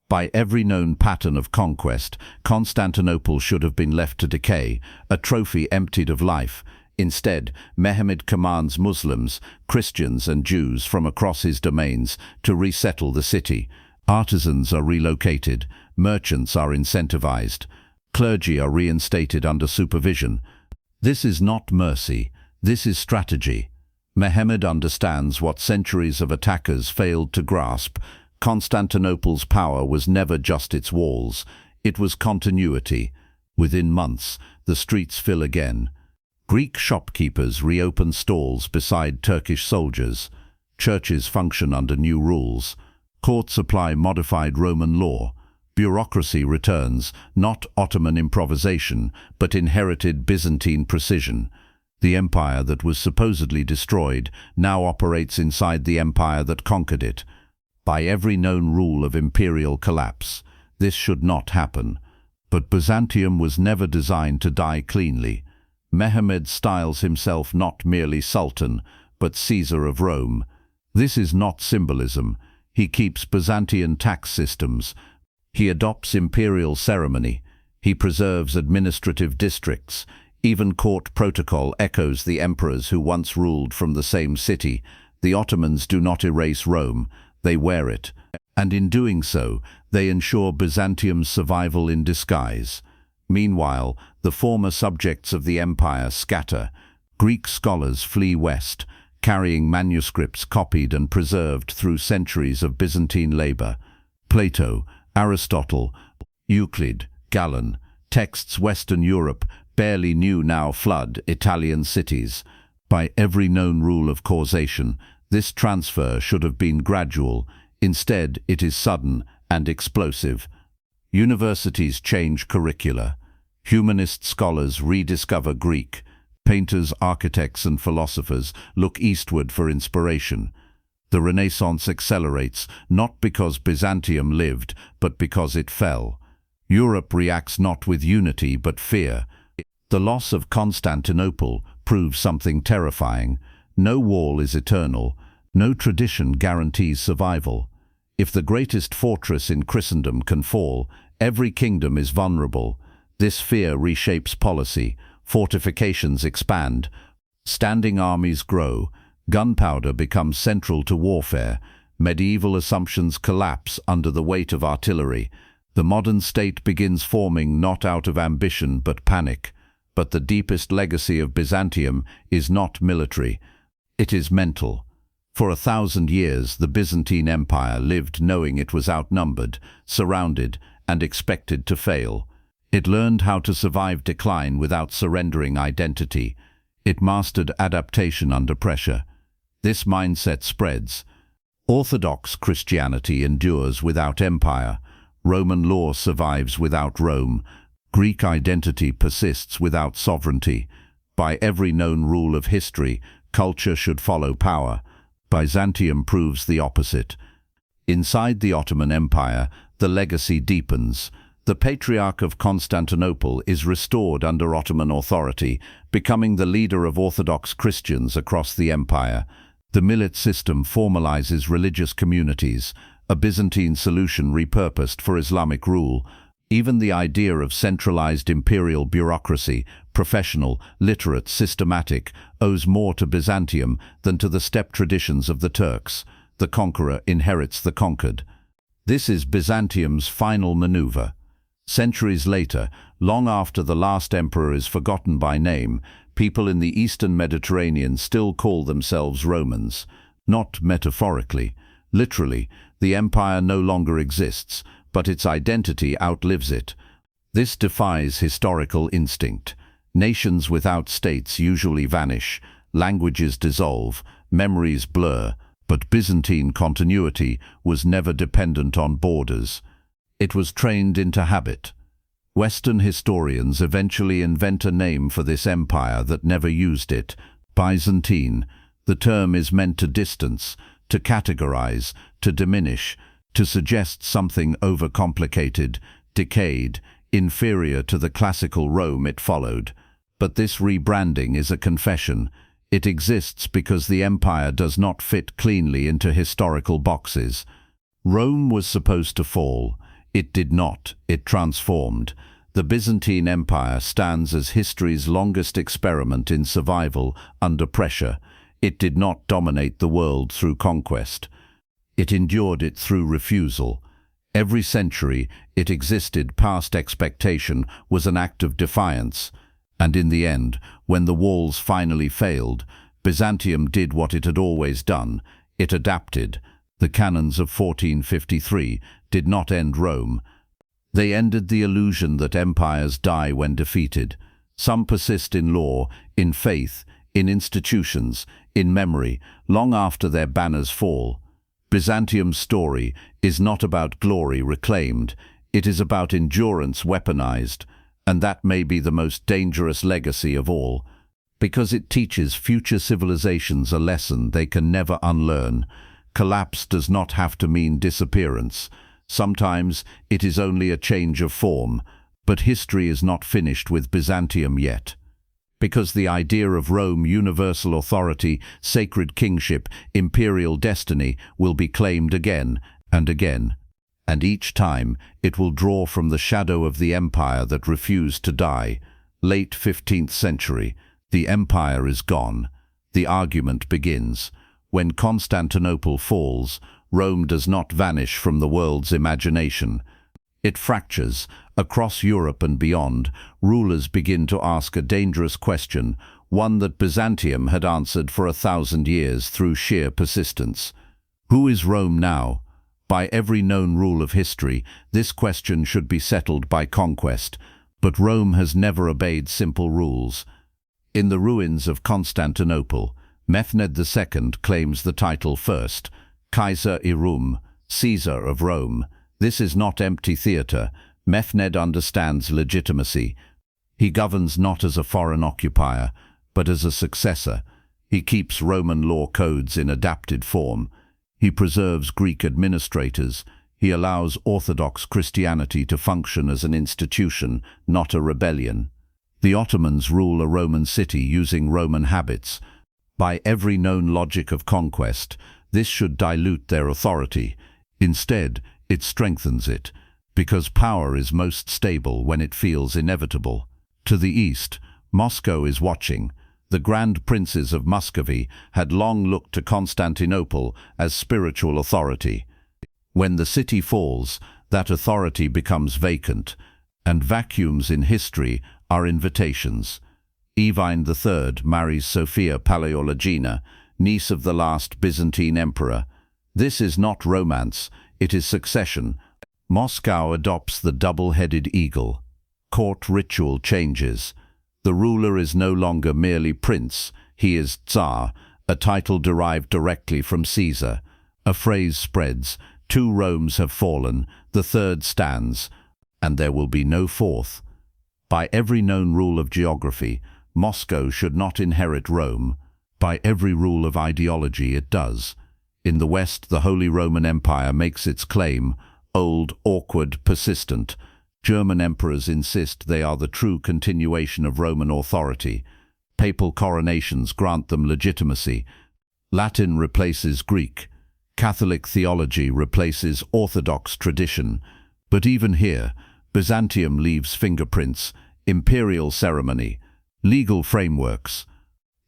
By every known pattern of conquest, Constantinople should have been left to decay, a trophy emptied of life. Instead, Mehmed commands Muslims, Christians and Jews from across his domains to resettle the city. Artisans are relocated, merchants are incentivized, clergy are reinstated under supervision. This is not mercy, this is strategy. Mehmed understands what centuries of attackers failed to grasp. Constantinople's power was never just its walls, it was continuity. Within months, the streets fill again. Greek shopkeepers reopen stalls beside Turkish soldiers. Churches function under new rules. Courts apply modified Roman law. Bureaucracy returns, not Ottoman improvisation, but inherited Byzantine precision. The empire that was supposedly destroyed now operates inside the empire that conquered it. By every known rule of imperial collapse, this should not happen. But Byzantium was never designed to die cleanly. Mehmed styles himself not merely Sultan, but Caesar of Rome. This is not symbolism. He keeps Byzantine tax systems. He adopts imperial ceremony. He preserves administrative districts. Even court protocol echoes the emperors who once ruled from the same city. The Ottomans do not erase Rome, they wear it. And in doing so, they ensure Byzantium's survival in disguise. Meanwhile, the former subjects of the empire scatter. Greek scholars flee west, carrying manuscripts copied and preserved through centuries of Byzantine labor. Plato, Aristotle, Euclid, Galen, texts Western Europe barely knew now flood Italian cities. By every known rule of causation, this transfer should have been gradual. Instead, it is sudden and explosive. Universities change curricula. Humanist scholars rediscover Greek. Painters, architects and philosophers look eastward for inspiration. The Renaissance accelerates, not because Byzantium lived, but because it fell. Europe reacts not with unity but fear. The loss of Constantinople proves something terrifying. No wall is eternal. No tradition guarantees survival. If the greatest fortress in Christendom can fall, every kingdom is vulnerable. This fear reshapes policy. Fortifications expand. Standing armies grow. Gunpowder becomes central to warfare. Medieval assumptions collapse under the weight of artillery. The modern state begins forming not out of ambition but panic. But the deepest legacy of Byzantium is not military. It is mental. For 1,000 years, the Byzantine Empire lived knowing it was outnumbered, surrounded, and expected to fail. It learned how to survive decline without surrendering identity. It mastered adaptation under pressure. This mindset spreads. Orthodox Christianity endures without empire. Roman law survives without Rome. Greek identity persists without sovereignty. By every known rule of history, culture should follow power. Byzantium proves the opposite. Inside the Ottoman Empire, the legacy deepens. The Patriarch of Constantinople is restored under Ottoman authority, becoming the leader of Orthodox Christians across the empire. The millet system formalizes religious communities, a Byzantine solution repurposed for Islamic rule. Even the idea of centralized imperial bureaucracy, professional, literate, systematic, owes more to Byzantium than to the steppe traditions of the Turks. The conqueror inherits the conquered. This is Byzantium's final maneuver. Centuries later, long after the last emperor is forgotten by name, people in the eastern Mediterranean still call themselves Romans. Not metaphorically. Literally, the empire no longer exists, but its identity outlives it. This defies historical instinct. Nations without states usually vanish, languages dissolve, memories blur, but Byzantine continuity was never dependent on borders. It was trained into habit. Western historians eventually invent a name for this empire that never used it: Byzantine. The term is meant to distance, to categorize, to diminish, to suggest something overcomplicated, decayed, inferior to the classical Rome it followed. But this rebranding is a confession. It exists because the empire does not fit cleanly into historical boxes. Rome was supposed to fall. It did not. It transformed. The Byzantine Empire stands as history's longest experiment in survival under pressure. It did not dominate the world through conquest. It endured it through refusal. Every century it existed past expectation was an act of defiance. And in the end, when the walls finally failed, Byzantium did what it had always done. It adapted. The cannons of 1453 did not end Rome. They ended the illusion that empires die when defeated. Some persist in law, in faith, in institutions, in memory, long after their banners fall. Byzantium's story is not about glory reclaimed. It is about endurance weaponized. And that may be the most dangerous legacy of all, because it teaches future civilizations a lesson they can never unlearn. Collapse does not have to mean disappearance. Sometimes it is only a change of form, but history is not finished with Byzantium yet. Because the idea of Rome, universal authority, sacred kingship, imperial destiny will be claimed again and again. And each time it will draw from the shadow of the empire that refused to die. Late 15th century, the empire is gone. The argument begins. When Constantinople falls, Rome does not vanish from the world's imagination. It fractures. Across Europe and beyond, rulers begin to ask a dangerous question, one that Byzantium had answered for 1,000 years through sheer persistence. Who is Rome now? By every known rule of history, this question should be settled by conquest, but Rome has never obeyed simple rules. In the ruins of Constantinople, Mehmed II claims the title first, Kaiser i Rum, Caesar of Rome. This is not empty theatre. Mehmed understands legitimacy. He governs not as a foreign occupier, but as a successor. He keeps Roman law codes in adapted form. He preserves Greek administrators. He allows Orthodox Christianity to function as an institution, not a rebellion. The Ottomans rule a Roman city using Roman habits. By every known logic of conquest, this should dilute their authority. Instead, it strengthens it, because power is most stable when it feels inevitable. To the east, Moscow is watching. The Grand Princes of Muscovy had long looked to Constantinople as spiritual authority. When the city falls, that authority becomes vacant, and vacuums in history are invitations. Ivan III marries Sophia Paleologina, niece of the last Byzantine emperor. This is not romance, it is succession. Moscow adopts the double-headed eagle. Court ritual changes. The ruler is no longer merely prince, he is Tsar, a title derived directly from Caesar. A phrase spreads, 2 Romes have fallen, the third stands, and there will be no fourth. By every known rule of geography, Moscow should not inherit Rome. By every rule of ideology, it does. In the West, the Holy Roman Empire makes its claim, old, awkward, persistent. German emperors insist they are the true continuation of Roman authority. Papal coronations grant them legitimacy. Latin replaces Greek. Catholic theology replaces Orthodox tradition. But even here, Byzantium leaves fingerprints, imperial ceremony, legal frameworks.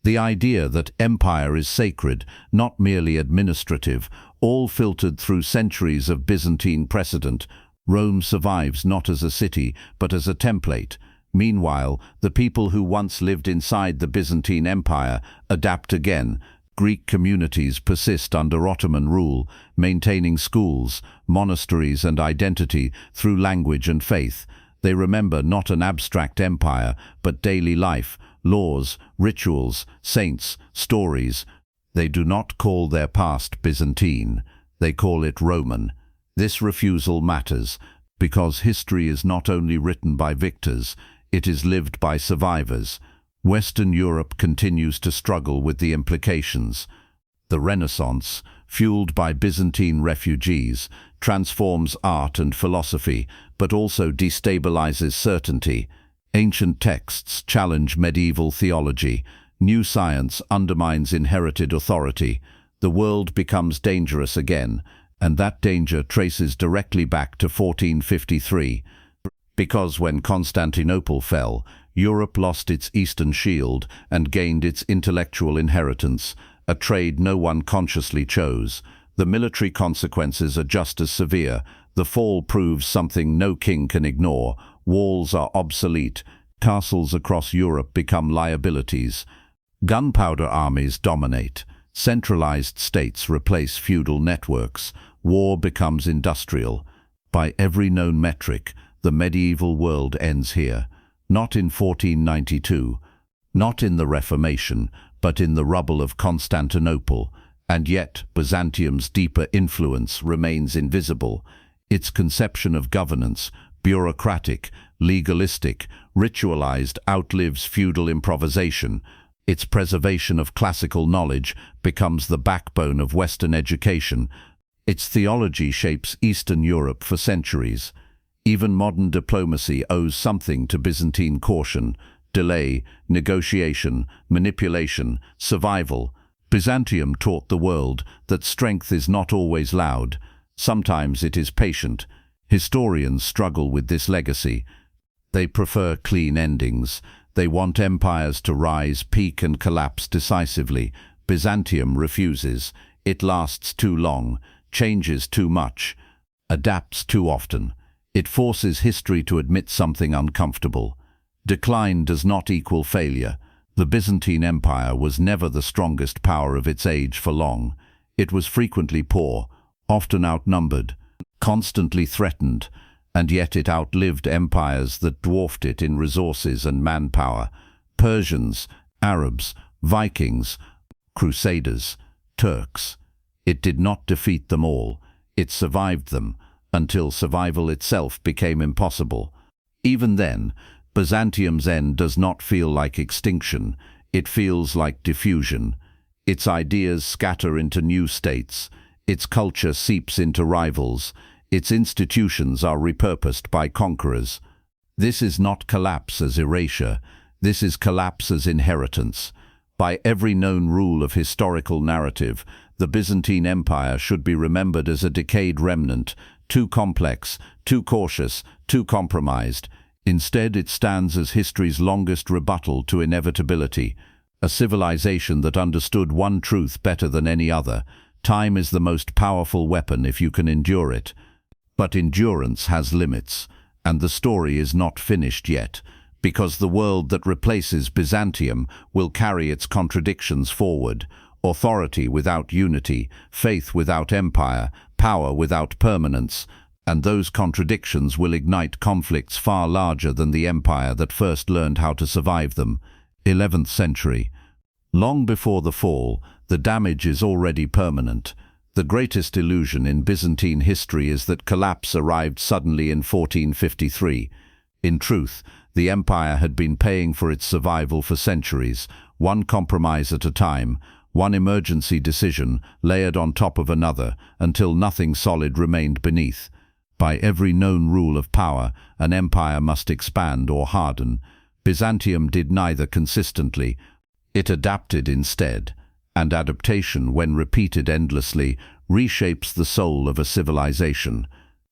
The idea that empire is sacred, not merely administrative, all filtered through centuries of Byzantine precedent. Rome survives not as a city, but as a template. Meanwhile, the people who once lived inside the Byzantine Empire adapt again. Greek communities persist under Ottoman rule, maintaining schools, monasteries and identity through language and faith. They remember not an abstract empire, but daily life, laws, rituals, saints, stories. They do not call their past Byzantine. They call it Roman. This refusal matters, Because history is not only written by victors, it is lived by survivors. Western Europe continues to struggle with the implications. The Renaissance, fueled by Byzantine refugees, transforms art and philosophy, but also destabilizes certainty. Ancient texts challenge medieval theology. New science undermines inherited authority. The world becomes dangerous again, and that danger traces directly back to 1453. Because when Constantinople fell, Europe lost its eastern shield and gained its intellectual inheritance, a trade no one consciously chose. The military consequences are just as severe. The fall proves something no king can ignore. Walls are obsolete. Castles across Europe become liabilities. Gunpowder armies dominate. Centralized states replace feudal networks. War becomes industrial. By every known metric, the medieval world ends here. Not in 1492, not in the Reformation, but in the rubble of Constantinople. And yet, Byzantium's deeper influence remains invisible. Its conception of governance, bureaucratic, legalistic, ritualized, outlives feudal improvisation. Its preservation of classical knowledge becomes the backbone of Western education. Its theology shapes Eastern Europe for centuries. Even modern diplomacy owes something to Byzantine caution, delay, negotiation, manipulation, survival. Byzantium taught the world that strength is not always loud. Sometimes it is patient. Historians struggle with this legacy. They prefer clean endings. They want empires to rise, peak, and collapse decisively. Byzantium refuses. It lasts too long, changes too much, adapts too often. It forces history to admit something uncomfortable. Decline does not equal failure. The Byzantine Empire was never the strongest power of its age for long. It was frequently poor, often outnumbered, constantly threatened, and yet it outlived empires that dwarfed it in resources and manpower. Persians, Arabs, Vikings, Crusaders, Turks. It did not defeat them all. It survived them, until survival itself became impossible. Even then, Byzantium's end does not feel like extinction. It feels like diffusion. Its ideas scatter into new states. Its culture seeps into rivals. Its institutions are repurposed by conquerors. This is not collapse as erasure. This is collapse as inheritance. By every known rule of historical narrative, the Byzantine Empire should be remembered as a decayed remnant, too complex, too cautious, too compromised. Instead, it stands as history's longest rebuttal to inevitability, a civilization that understood one truth better than any other. Time is the most powerful weapon if you can endure it. But endurance has limits, and the story is not finished yet, because the world that replaces Byzantium will carry its contradictions forward. Authority without unity, faith without empire, power without permanence, and those contradictions will ignite conflicts far larger than the empire that first learned how to survive them. 11th century. Long before the fall, the damage is already permanent. The greatest illusion in Byzantine history is that collapse arrived suddenly in 1453. In truth, the empire had been paying for its survival for centuries, one compromise at a time, one emergency decision layered on top of another, until nothing solid remained beneath. By every known rule of power, an empire must expand or harden. Byzantium did neither consistently. It adapted instead, and adaptation, when repeated endlessly, reshapes the soul of a civilization.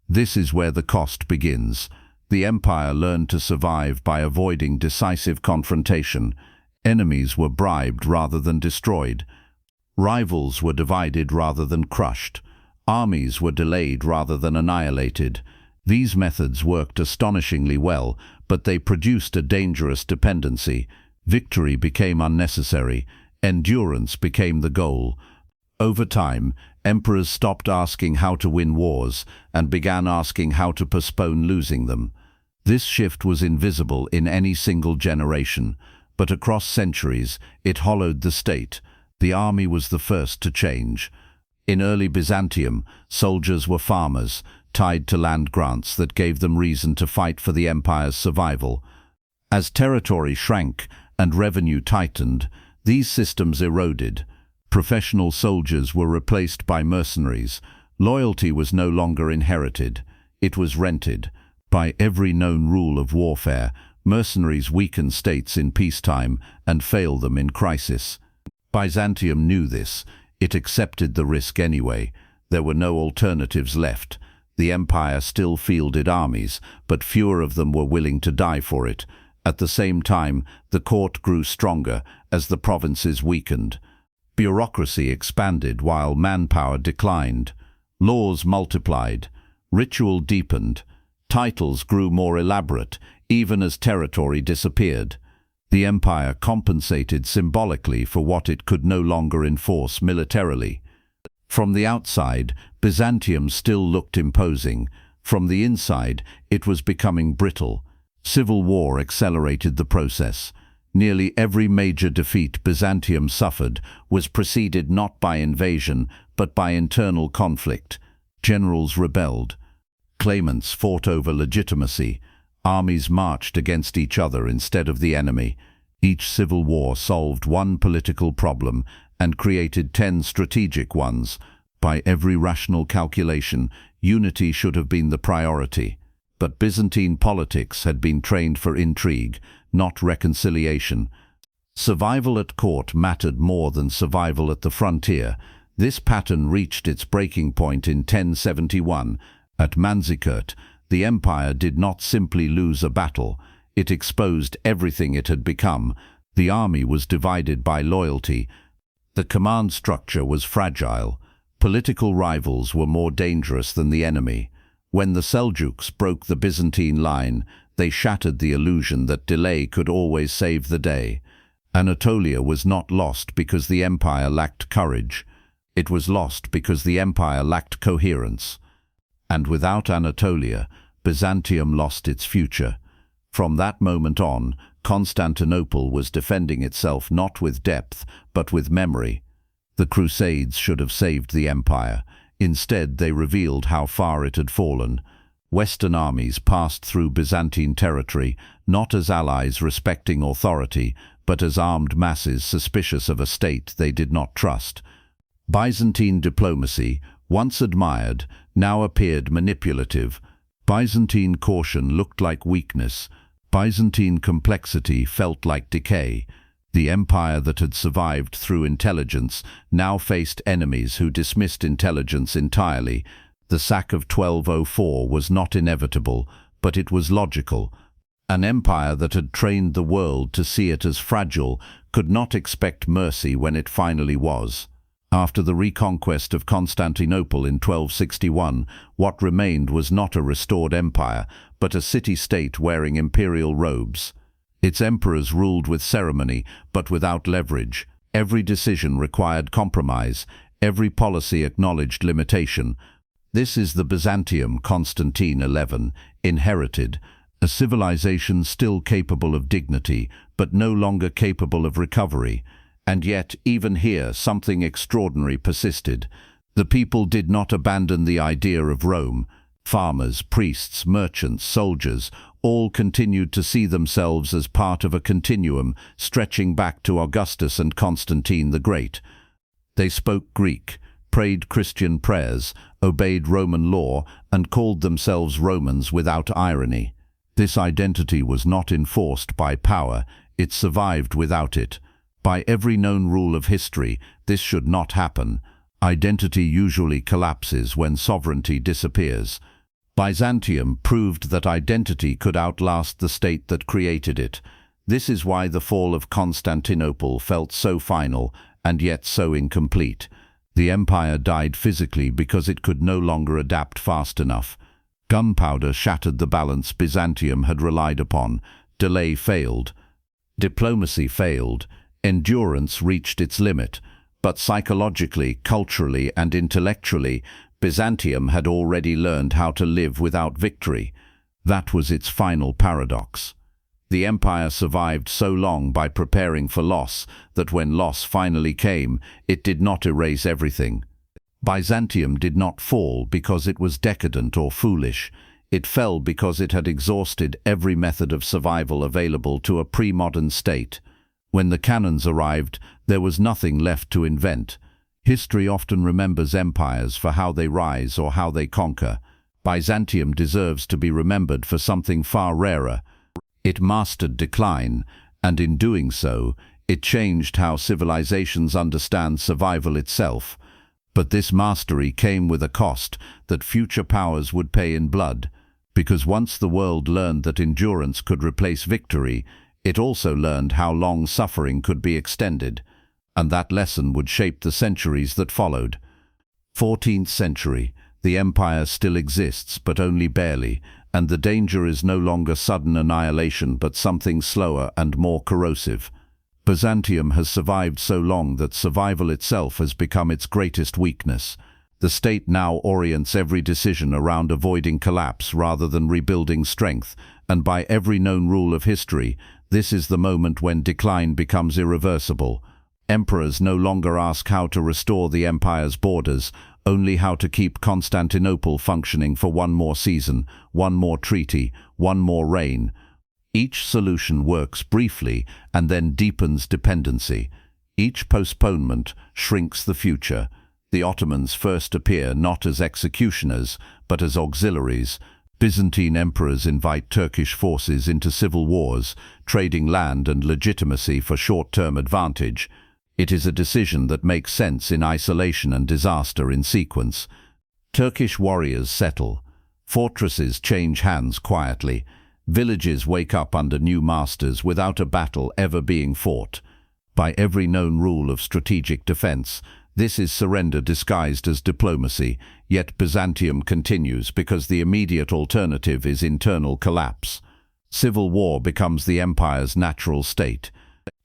This is where the cost begins. The empire learned to survive by avoiding decisive confrontation. Enemies were bribed rather than destroyed. Rivals were divided rather than crushed. Armies were delayed rather than annihilated. These methods worked astonishingly well, but they produced a dangerous dependency. Victory became unnecessary. Endurance became the goal. Over time, emperors stopped asking how to win wars and began asking how to postpone losing them. This shift was invisible in any single generation, but across centuries it hollowed the state. The army was the first to change. In early Byzantium, soldiers were farmers. tied to land grants that gave them reason to fight for the empire's survival. As territory shrank and revenue tightened, these systems eroded. Professional soldiers were replaced by mercenaries. Loyalty was no longer inherited. It was rented. By every known rule of warfare, mercenaries weaken states in peacetime and fail them in crisis. Byzantium knew this. It accepted the risk anyway. There were no alternatives left. The empire still fielded armies, but fewer of them were willing to die for it. At the same time, the court grew stronger as the provinces weakened. Bureaucracy expanded while manpower declined. Laws multiplied. Ritual deepened. Titles grew more elaborate, even as territory disappeared. The empire compensated symbolically for what it could no longer enforce militarily. From the outside, Byzantium still looked imposing. From the inside, it was becoming brittle. Civil war accelerated the process. Nearly every major defeat Byzantium suffered was preceded not by invasion, but by internal conflict. Generals rebelled. Claimants fought over legitimacy. Armies marched against each other instead of the enemy. Each civil war solved one political problem and created 10 strategic ones. By every rational calculation, unity should have been the priority. But Byzantine politics had been trained for intrigue, not reconciliation. Survival at court mattered more than survival at the frontier. This pattern reached its breaking point in 1071. At Manzikert, the empire did not simply lose a battle. It exposed everything it had become. The army was divided by loyalty. The command structure was fragile. Political rivals were more dangerous than the enemy. When the Seljuks broke the Byzantine line, they shattered the illusion that delay could always save the day. Anatolia was not lost because the empire lacked courage. It was lost because the empire lacked coherence. And without Anatolia, Byzantium lost its future. From that moment on, Constantinople was defending itself not with depth, but with memory. The Crusades should have saved the empire. Instead, they revealed how far it had fallen. Western armies passed through Byzantine territory, not as allies respecting authority, but as armed masses suspicious of a state they did not trust. Byzantine diplomacy, once admired, now appeared manipulative. Byzantine caution looked like weakness. Byzantine complexity felt like decay. The empire that had survived through intelligence now faced enemies who dismissed intelligence entirely. The sack of 1204 was not inevitable, but it was logical. An empire that had trained the world to see it as fragile could not expect mercy when it finally was. After the reconquest of Constantinople in 1261, what remained was not a restored empire, but a city-state wearing imperial robes. Its emperors ruled with ceremony, but without leverage. Every decision required compromise. Every policy acknowledged limitation. This is the Byzantium Constantine XI inherited, a civilization still capable of dignity, but no longer capable of recovery. And yet, even here, something extraordinary persisted. The people did not abandon the idea of Rome. Farmers, priests, merchants, soldiers, all continued to see themselves as part of a continuum stretching back to Augustus and Constantine the Great. They spoke Greek, prayed Christian prayers, obeyed Roman law, and called themselves Romans without irony. This identity was not enforced by power, it survived without it. By every known rule of history, this should not happen. Identity usually collapses when sovereignty disappears. Byzantium proved that identity could outlast the state that created it. This is why the fall of Constantinople felt so final and yet so incomplete. The empire died physically because it could no longer adapt fast enough. Gunpowder shattered the balance Byzantium had relied upon. Delay failed. Diplomacy failed. Endurance reached its limit. But psychologically, culturally, and intellectually, Byzantium had already learned how to live without victory. That was its final paradox. The empire survived so long by preparing for loss that when loss finally came, it did not erase everything. Byzantium did not fall because it was decadent or foolish. It fell because it had exhausted every method of survival available to a pre-modern state. When the cannons arrived, there was nothing left to invent. History often remembers empires for how they rise or how they conquer. Byzantium deserves to be remembered for something far rarer. It mastered decline, and in doing so, it changed how civilizations understand survival itself. But this mastery came with a cost that future powers would pay in blood, because once the world learned that endurance could replace victory, it also learned how long suffering could be extended, and that lesson would shape the centuries that followed. 14th century. The empire still exists, but only barely, and the danger is no longer sudden annihilation, but something slower and more corrosive. Byzantium has survived so long that survival itself has become its greatest weakness. The state now orients every decision around avoiding collapse rather than rebuilding strength, and by every known rule of history, this is the moment when decline becomes irreversible. Emperors no longer ask how to restore the empire's borders, only how to keep Constantinople functioning for one more season, one more treaty, one more reign. Each solution works briefly and then deepens dependency. Each postponement shrinks the future. The Ottomans first appear not as executioners, but as auxiliaries. Byzantine emperors invite Turkish forces into civil wars, trading land and legitimacy for short-term advantage. It is a decision that makes sense in isolation and disaster in sequence. Turkish warriors settle. Fortresses change hands quietly. Villages wake up under new masters without a battle ever being fought. By every known rule of strategic defense, this is surrender disguised as diplomacy, yet Byzantium continues because the immediate alternative is internal collapse. Civil war becomes the empire's natural state.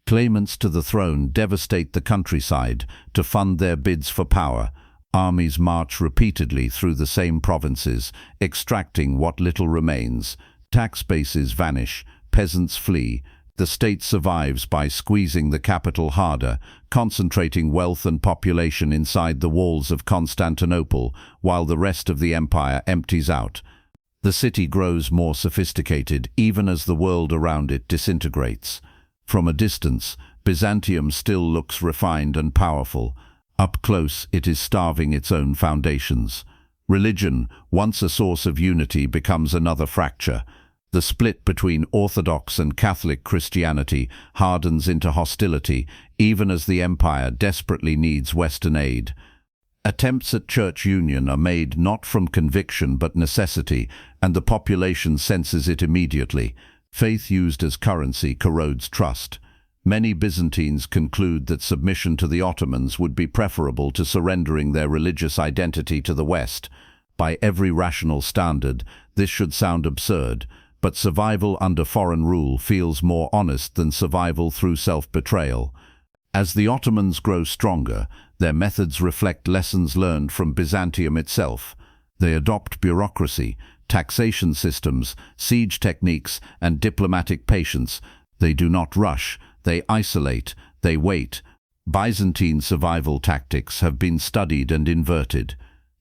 Claimants to the throne devastate the countryside to fund their bids for power. Armies march repeatedly through the same provinces, extracting what little remains. Tax bases vanish, peasants flee. The state survives by squeezing the capital harder, concentrating wealth and population inside the walls of Constantinople, while the rest of the empire empties out. The city grows more sophisticated, even as the world around it disintegrates. From a distance, Byzantium still looks refined and powerful. Up close, it is starving its own foundations. Religion, once a source of unity, becomes another fracture. The split between Orthodox and Catholic Christianity hardens into hostility, even as the empire desperately needs Western aid. Attempts at church union are made not from conviction but necessity, and the population senses it immediately. Faith used as currency corrodes trust. Many Byzantines conclude that submission to the Ottomans would be preferable to surrendering their religious identity to the West. By every rational standard, this should sound absurd, but survival under foreign rule feels more honest than survival through self-betrayal. As the Ottomans grow stronger, their methods reflect lessons learned from Byzantium itself. They adopt bureaucracy, taxation systems, siege techniques, and diplomatic patience. They do not rush, they isolate, they wait. Byzantine survival tactics have been studied and inverted.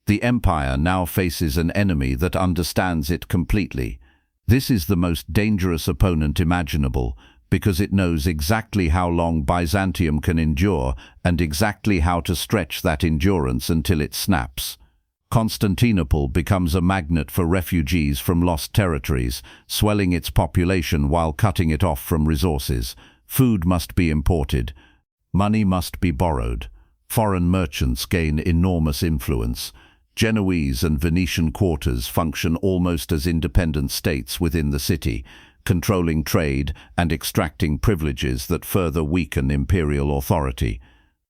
The empire now faces an enemy that understands it completely. This is the most dangerous opponent imaginable, because it knows exactly how long Byzantium can endure and exactly how to stretch that endurance until it snaps. Constantinople becomes a magnet for refugees from lost territories, swelling its population while cutting it off from resources. Food must be imported. Money must be borrowed. Foreign merchants gain enormous influence. Genoese and Venetian quarters function almost as independent states within the city, controlling trade and extracting privileges that further weaken imperial authority.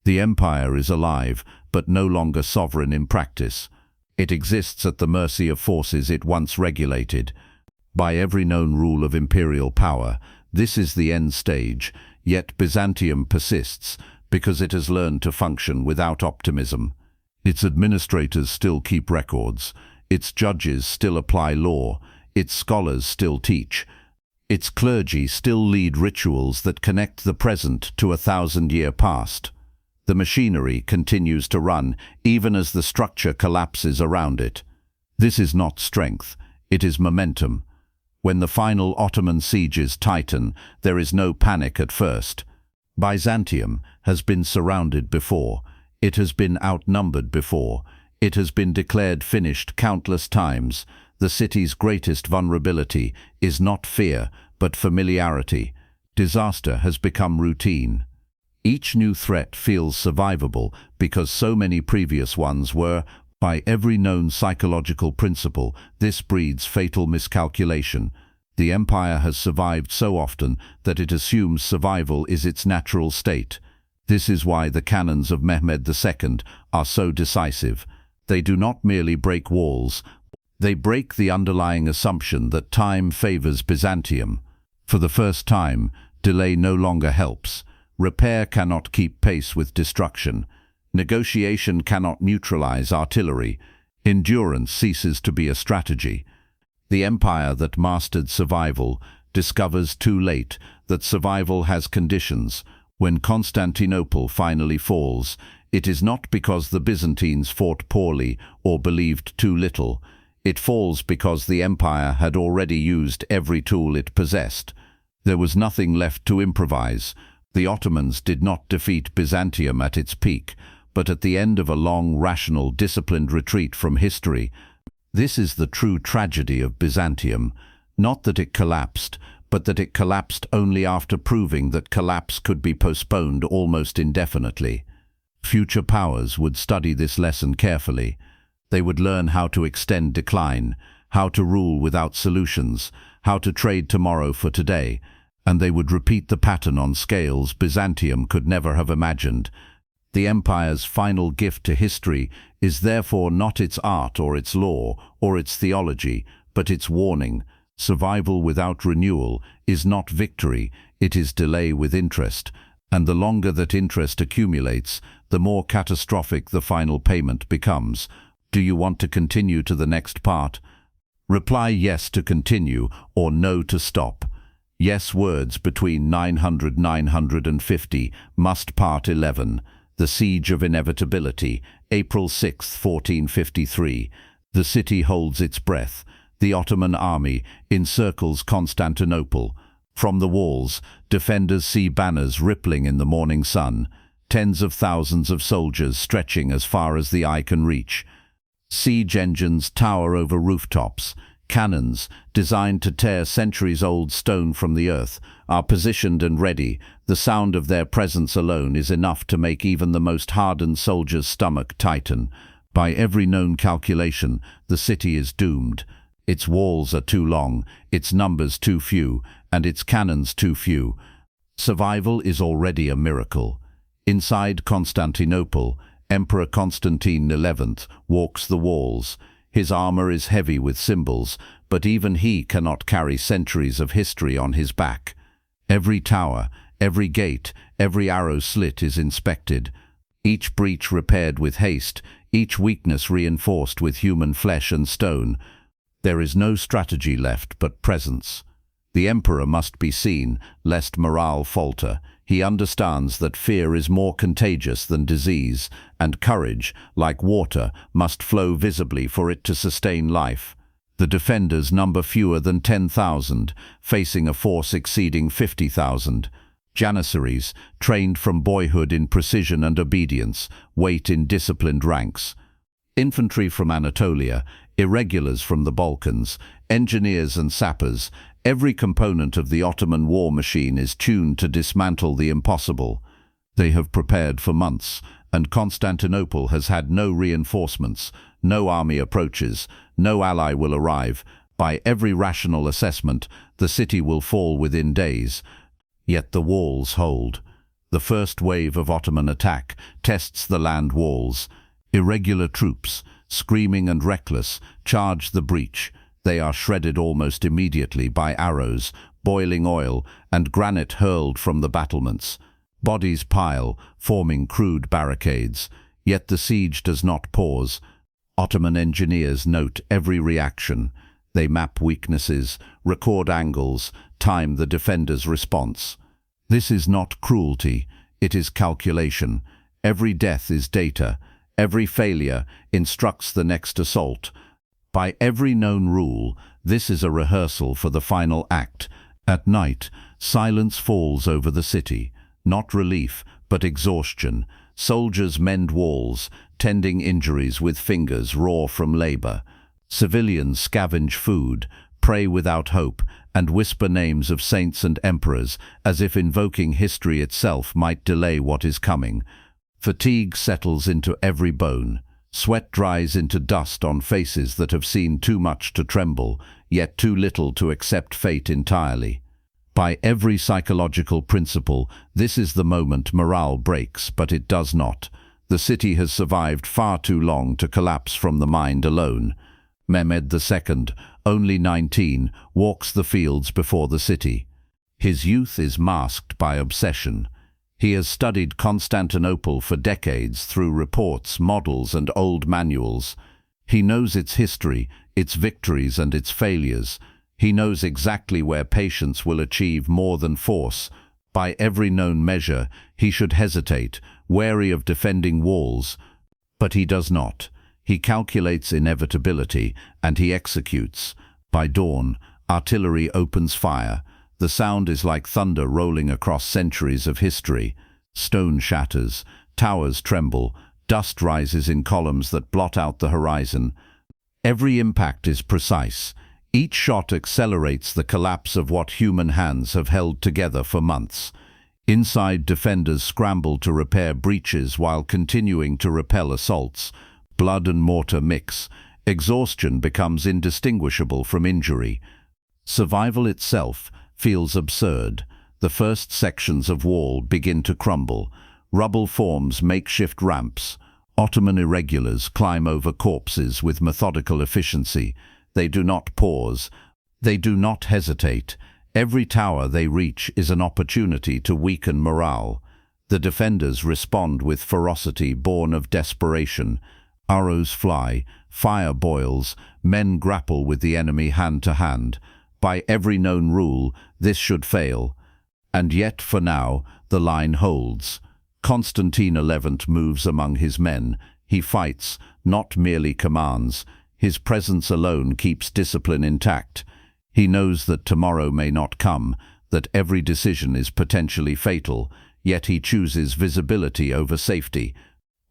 The empire is alive, but no longer sovereign in practice. It exists at the mercy of forces it once regulated. By every known rule of imperial power, this is the end stage, yet Byzantium persists because it has learned to function without optimism. Its administrators still keep records, its judges still apply law, its scholars still teach, its clergy still lead rituals that connect the present to a 1,000-year past. The machinery continues to run even as the structure collapses around it. This is not strength, it is momentum. When the final Ottoman sieges tighten, there is no panic at first. Byzantium has been surrounded before. It has been outnumbered before. It has been declared finished countless times. The city's greatest vulnerability is not fear, but familiarity. Disaster has become routine. Each new threat feels survivable because so many previous ones were. By every known psychological principle, this breeds fatal miscalculation. The empire has survived so often that it assumes survival is its natural state. This is why the cannons of Mehmed II are so decisive. They do not merely break walls, they break the underlying assumption that time favors Byzantium. For the first time, delay no longer helps. Repair cannot keep pace with destruction. Negotiation cannot neutralize artillery. Endurance ceases to be a strategy. The empire that mastered survival discovers too late that survival has conditions. When Constantinople finally falls, it is not because the Byzantines fought poorly or believed too little. It falls because the empire had already used every tool it possessed. There was nothing left to improvise. The Ottomans did not defeat Byzantium at its peak, but at the end of a long, rational, disciplined retreat from history. This is the true tragedy of Byzantium. Not that it collapsed, but that it collapsed only after proving that collapse could be postponed almost indefinitely. Future powers would study this lesson carefully. They would learn how to extend decline, how to rule without solutions, how to trade tomorrow for today, and they would repeat the pattern on scales Byzantium could never have imagined. The empire's final gift to history is therefore not its art or its law or its theology, but its warning. Survival without renewal is not victory, it is delay with interest, and the longer that interest accumulates, the more catastrophic the final payment becomes. Do you want to continue to the next part? Reply yes to continue or no to stop. Yes words between 900–950 must part 11. The Siege of Inevitability, April 6, 1453. The city holds its breath. The Ottoman army encircles Constantinople. From the walls, defenders see banners rippling in the morning sun, tens of thousands of soldiers stretching as far as the eye can reach. Siege engines tower over rooftops. Cannons, designed to tear centuries-old stone from the earth, are positioned and ready. The sound of their presence alone is enough to make even the most hardened soldier's stomach tighten. By every known calculation, the city is doomed. Its walls are too long, its numbers too few, and its cannons too few. Survival is already a miracle. Inside Constantinople, Emperor Constantine XI walks the walls. His armor is heavy with symbols, but even he cannot carry centuries of history on his back. Every tower, every gate, every arrow slit is inspected. Each breach repaired with haste, each weakness reinforced with human flesh and stone. There is no strategy left but presence. The emperor must be seen, lest morale falter. He understands that fear is more contagious than disease, and courage, like water, must flow visibly for it to sustain life. The defenders number fewer than 10,000, facing a force exceeding 50,000. Janissaries, trained from boyhood in precision and obedience, wait in disciplined ranks. Infantry from Anatolia, irregulars from the Balkans, engineers and sappers, every component of the Ottoman war machine is tuned to dismantle the impossible. They have prepared for months, and Constantinople has had no reinforcements, no army approaches, no ally will arrive. By every rational assessment, the city will fall within days. Yet the walls hold. The first wave of Ottoman attack tests the land walls. Irregular troops, screaming and reckless, charge the breach. They are shredded almost immediately by arrows, boiling oil, and granite hurled from the battlements. Bodies pile, forming crude barricades. Yet the siege does not pause. Ottoman engineers note every reaction. They map weaknesses, record angles, time the defender's response. This is not cruelty, it is calculation. Every death is data. Every failure instructs the next assault. By every known rule, this is a rehearsal for the final act. At night, silence falls over the city. Not relief, but exhaustion. Soldiers mend walls, tending injuries with fingers raw from labor. Civilians scavenge food, pray without hope, and whisper names of saints and emperors, as if invoking history itself might delay what is coming. Fatigue settles into every bone. Sweat dries into dust on faces that have seen too much to tremble, yet too little to accept fate entirely. By every psychological principle, this is the moment morale breaks, but it does not. The city has survived far too long to collapse from the mind alone. Mehmed II, only 19, walks the fields before the city. His youth is masked by obsession. He has studied Constantinople for decades through reports, models, and old manuals. He knows its history, its victories and its failures. He knows exactly where patience will achieve more than force. By every known measure, he should hesitate, wary of defending walls. But he does not. He calculates inevitability, and he executes. By dawn, artillery opens fire. The sound is like thunder rolling across centuries of history. Stone shatters, towers tremble, dust rises in columns that blot out the horizon. Every impact is precise. Each shot accelerates the collapse of what human hands have held together for months. Inside, defenders scramble to repair breaches while continuing to repel assaults. Blood and mortar mix. Exhaustion becomes indistinguishable from injury. Survival itself feels absurd. The first sections of wall begin to crumble. Rubble forms makeshift ramps. Ottoman irregulars climb over corpses with methodical efficiency. They do not pause. They do not hesitate. Every tower they reach is an opportunity to weaken morale. The defenders respond with ferocity born of desperation. Arrows fly, fire boils, men grapple with the enemy hand to hand. By every known rule, this should fail. And yet, for now, the line holds. Constantine XI moves among his men. He fights, not merely commands. His presence alone keeps discipline intact. He knows that tomorrow may not come, that every decision is potentially fatal, yet he chooses visibility over safety.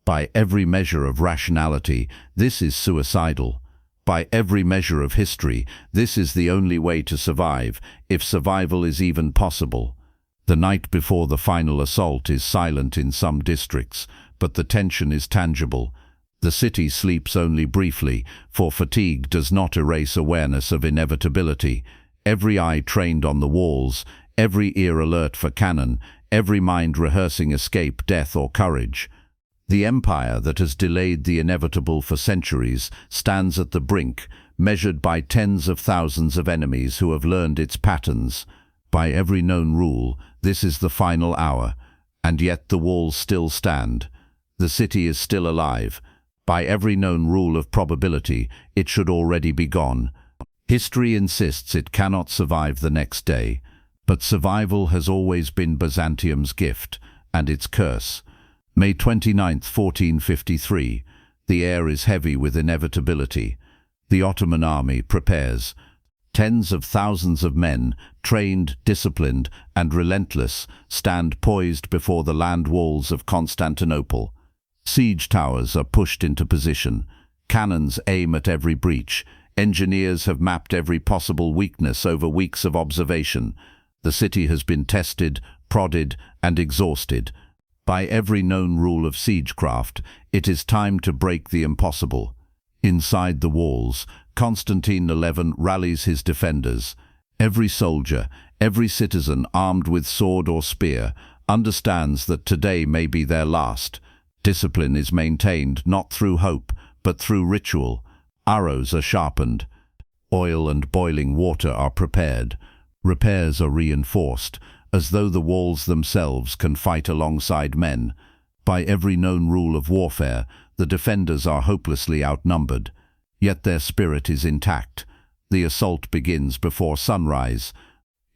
By every measure of rationality, this is suicidal. By every measure of history, this is the only way to survive, if survival is even possible. The night before the final assault is silent in some districts, but the tension is tangible. The city sleeps only briefly, for fatigue does not erase awareness of inevitability. Every eye trained on the walls, every ear alert for cannon, every mind rehearsing escape, death, or courage. The empire that has delayed the inevitable for centuries stands at the brink, measured by tens of thousands of enemies who have learned its patterns. By every known rule, this is the final hour, and yet the walls still stand. The city is still alive. By every known rule of probability, it should already be gone. History insists it cannot survive the next day, but survival has always been Byzantium's gift, and its curse. May 29, 1453. The air is heavy with inevitability. The Ottoman army prepares. Tens of thousands of men, trained, disciplined, and relentless, stand poised before the land walls of Constantinople. Siege towers are pushed into position. Cannons aim at every breach. Engineers have mapped every possible weakness over weeks of observation. The city has been tested, prodded, and exhausted. By every known rule of siegecraft, it is time to break the impossible. Inside the walls, Constantine XI rallies his defenders. Every soldier, every citizen armed with sword or spear, understands that today may be their last. Discipline is maintained not through hope, but through ritual. Arrows are sharpened. Oil and boiling water are prepared. Repairs are reinforced, as though the walls themselves can fight alongside men. By every known rule of warfare, the defenders are hopelessly outnumbered. Yet their spirit is intact. The assault begins before sunrise.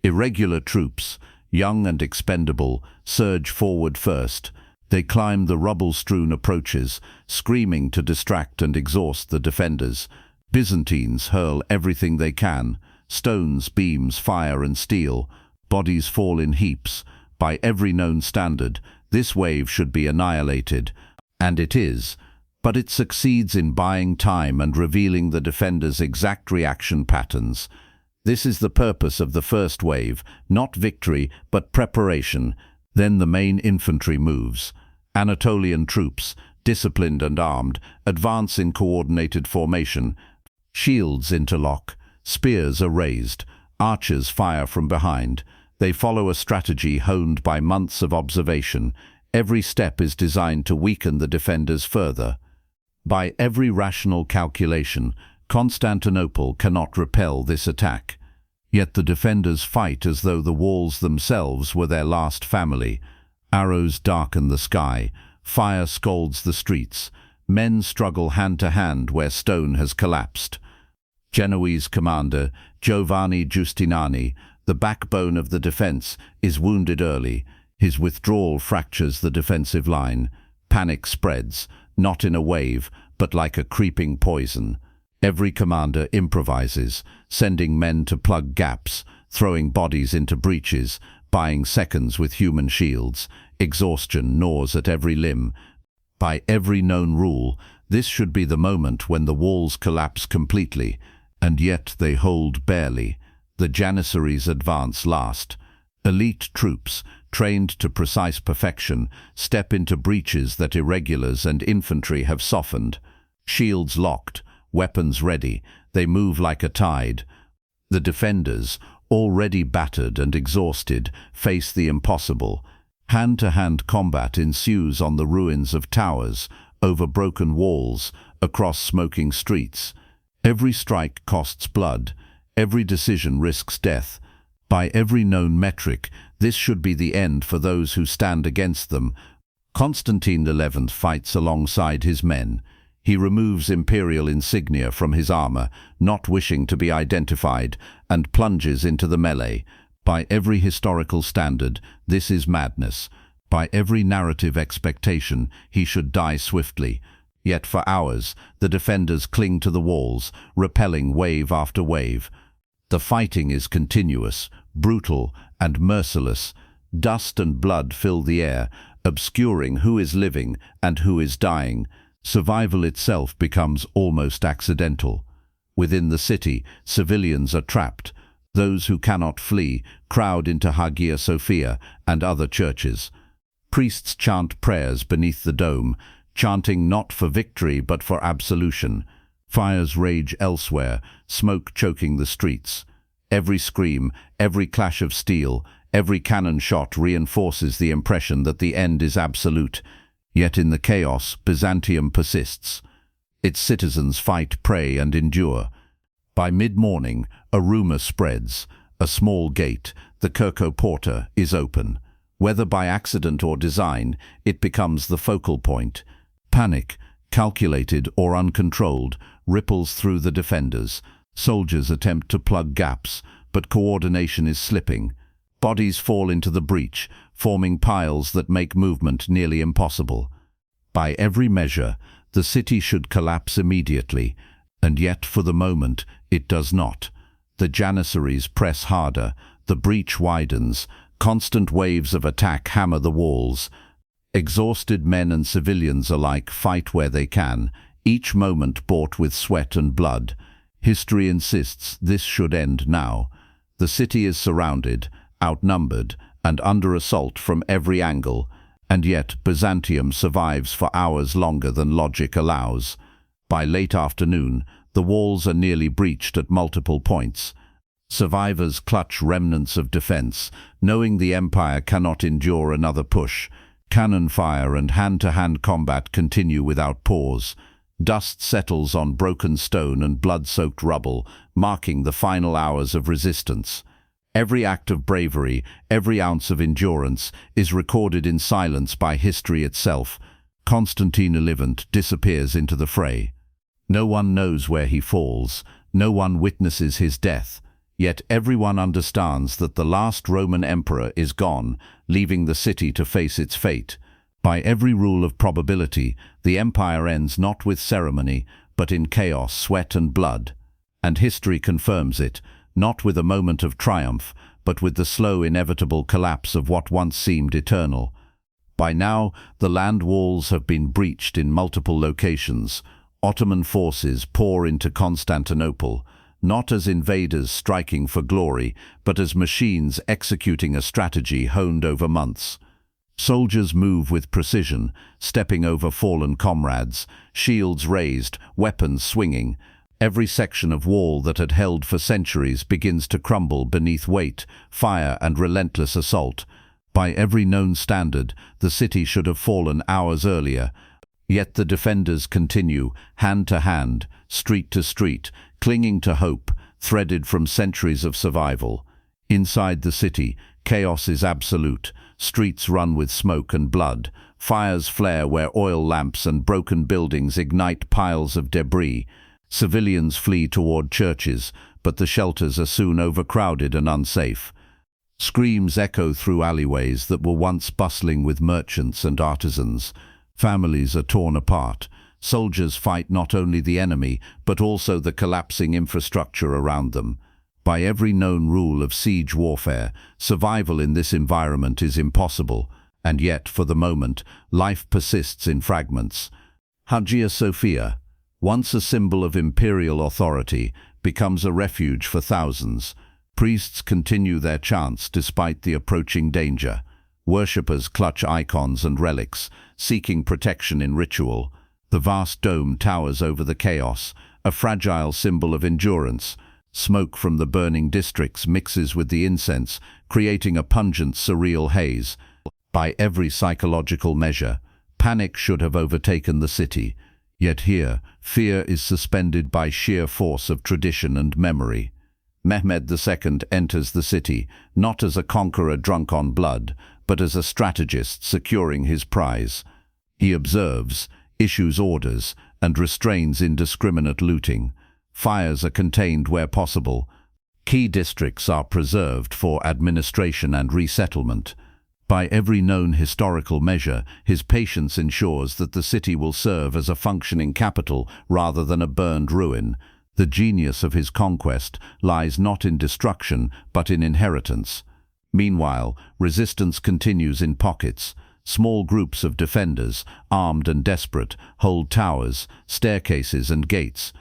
Irregular troops, young and expendable, surge forward first. They climb the rubble-strewn approaches, screaming to distract and exhaust the defenders. Byzantines hurl everything they can: stones, beams, fire and steel. Bodies fall in heaps. By every known standard, this wave should be annihilated, and it is, but it succeeds in buying time and revealing the defenders' exact reaction patterns. This is the purpose of the first wave, not victory, but preparation. Then the main infantry moves. Anatolian troops, disciplined and armed, advance in coordinated formation. Shields interlock, spears are raised, archers fire from behind. They follow a strategy honed by months of observation. Every step is designed to weaken the defenders further. By every rational calculation, Constantinople cannot repel this attack. Yet the defenders fight as though the walls themselves were their last family. Arrows darken the sky, fire scalds the streets. Men struggle hand to hand where stone has collapsed. Genoese commander Giovanni Giustiniani, the backbone of the defense, is wounded early. His withdrawal fractures the defensive line. Panic spreads, not in a wave, but like a creeping poison. Every commander improvises, sending men to plug gaps, throwing bodies into breaches, buying seconds with human shields. Exhaustion gnaws at every limb. By every known rule, this should be the moment when the walls collapse completely, and yet they hold barely. The Janissaries advance last. Elite troops, trained to precise perfection, step into breaches that irregulars and infantry have softened. Shields locked, weapons ready, they move like a tide. The defenders, already battered and exhausted, face the impossible. Hand-to-hand combat ensues on the ruins of towers, over broken walls, across smoking streets. Every strike costs blood. Every decision risks death. By every known metric, this should be the end for those who stand against them. Constantine XI fights alongside his men. He removes imperial insignia from his armor, not wishing to be identified, and plunges into the melee. By every historical standard, this is madness. By every narrative expectation, he should die swiftly. Yet for hours, the defenders cling to the walls, repelling wave after wave. The fighting is continuous, brutal, and merciless. Dust and blood fill the air, obscuring who is living and who is dying. Survival itself becomes almost accidental. Within the city, civilians are trapped. Those who cannot flee crowd into Hagia Sophia and other churches. Priests chant prayers beneath the dome, chanting not for victory but for absolution. Fires rage elsewhere, smoke choking the streets. Every scream, every clash of steel, every cannon shot reinforces the impression that the end is absolute. Yet in the chaos, Byzantium persists. Its citizens fight, pray, and endure. By mid-morning, a rumor spreads. A small gate, the Kirko Porta, is open. Whether by accident or design, it becomes the focal point. Panic, calculated or uncontrolled, ripples through the defenders. Soldiers attempt to plug gaps, but coordination is slipping. Bodies fall into the breach, forming piles that make movement nearly impossible. By every measure, the city should collapse immediately, and yet for the moment it does not. The Janissaries press harder, the breach widens, constant waves of attack hammer the walls. Exhausted men and civilians alike fight where they can, each moment bought with sweat and blood. History insists this should end now. The city is surrounded, outnumbered, and under assault from every angle, and yet Byzantium survives for hours longer than logic allows. By late afternoon, the walls are nearly breached at multiple points. Survivors clutch remnants of defense, knowing the empire cannot endure another push. Cannon fire and hand-to-hand combat continue without pause. Dust settles on broken stone and blood-soaked rubble, marking the final hours of resistance. Every act of bravery, every ounce of endurance, is recorded in silence by history itself. Constantine XI disappears into the fray. No one knows where he falls, no one witnesses his death, yet everyone understands that the last Roman emperor is gone, leaving the city to face its fate. By every rule of probability, the empire ends not with ceremony, but in chaos, sweat and blood. And history confirms it, not with a moment of triumph, but with the slow, inevitable collapse of what once seemed eternal. By now, the land walls have been breached in multiple locations. Ottoman forces pour into Constantinople, not as invaders striking for glory, but as machines executing a strategy honed over months. Soldiers move with precision, stepping over fallen comrades, shields raised, weapons swinging. Every section of wall that had held for centuries begins to crumble beneath weight, fire and relentless assault. By every known standard, the city should have fallen hours earlier. Yet the defenders continue, hand to hand, street to street, clinging to hope, threaded from centuries of survival. Inside the city, chaos is absolute. Streets run with smoke and blood. Fires flare where oil lamps and broken buildings ignite piles of debris. Civilians flee toward churches, but the shelters are soon overcrowded and unsafe. Screams echo through alleyways that were once bustling with merchants and artisans. Families are torn apart. Soldiers fight not only the enemy, but also the collapsing infrastructure around them. By every known rule of siege warfare, survival in this environment is impossible, and yet, for the moment, life persists in fragments. Hagia Sophia, once a symbol of imperial authority, becomes a refuge for thousands. Priests continue their chants despite the approaching danger. Worshippers clutch icons and relics, seeking protection in ritual. The vast dome towers over the chaos, a fragile symbol of endurance. Smoke from the burning districts mixes with the incense, creating a pungent, surreal haze. By every psychological measure, panic should have overtaken the city. Yet here, fear is suspended by sheer force of tradition and memory. Mehmed II enters the city, not as a conqueror drunk on blood, but as a strategist securing his prize. He observes, issues orders, and restrains indiscriminate looting. Fires are contained where possible. Key districts are preserved for administration and resettlement. By every known historical measure, his patience ensures that the city will serve as a functioning capital rather than a burned ruin. The genius of his conquest lies not in destruction, but in inheritance. Meanwhile, resistance continues in pockets. Small groups of defenders, armed and desperate, hold towers, staircases and gates.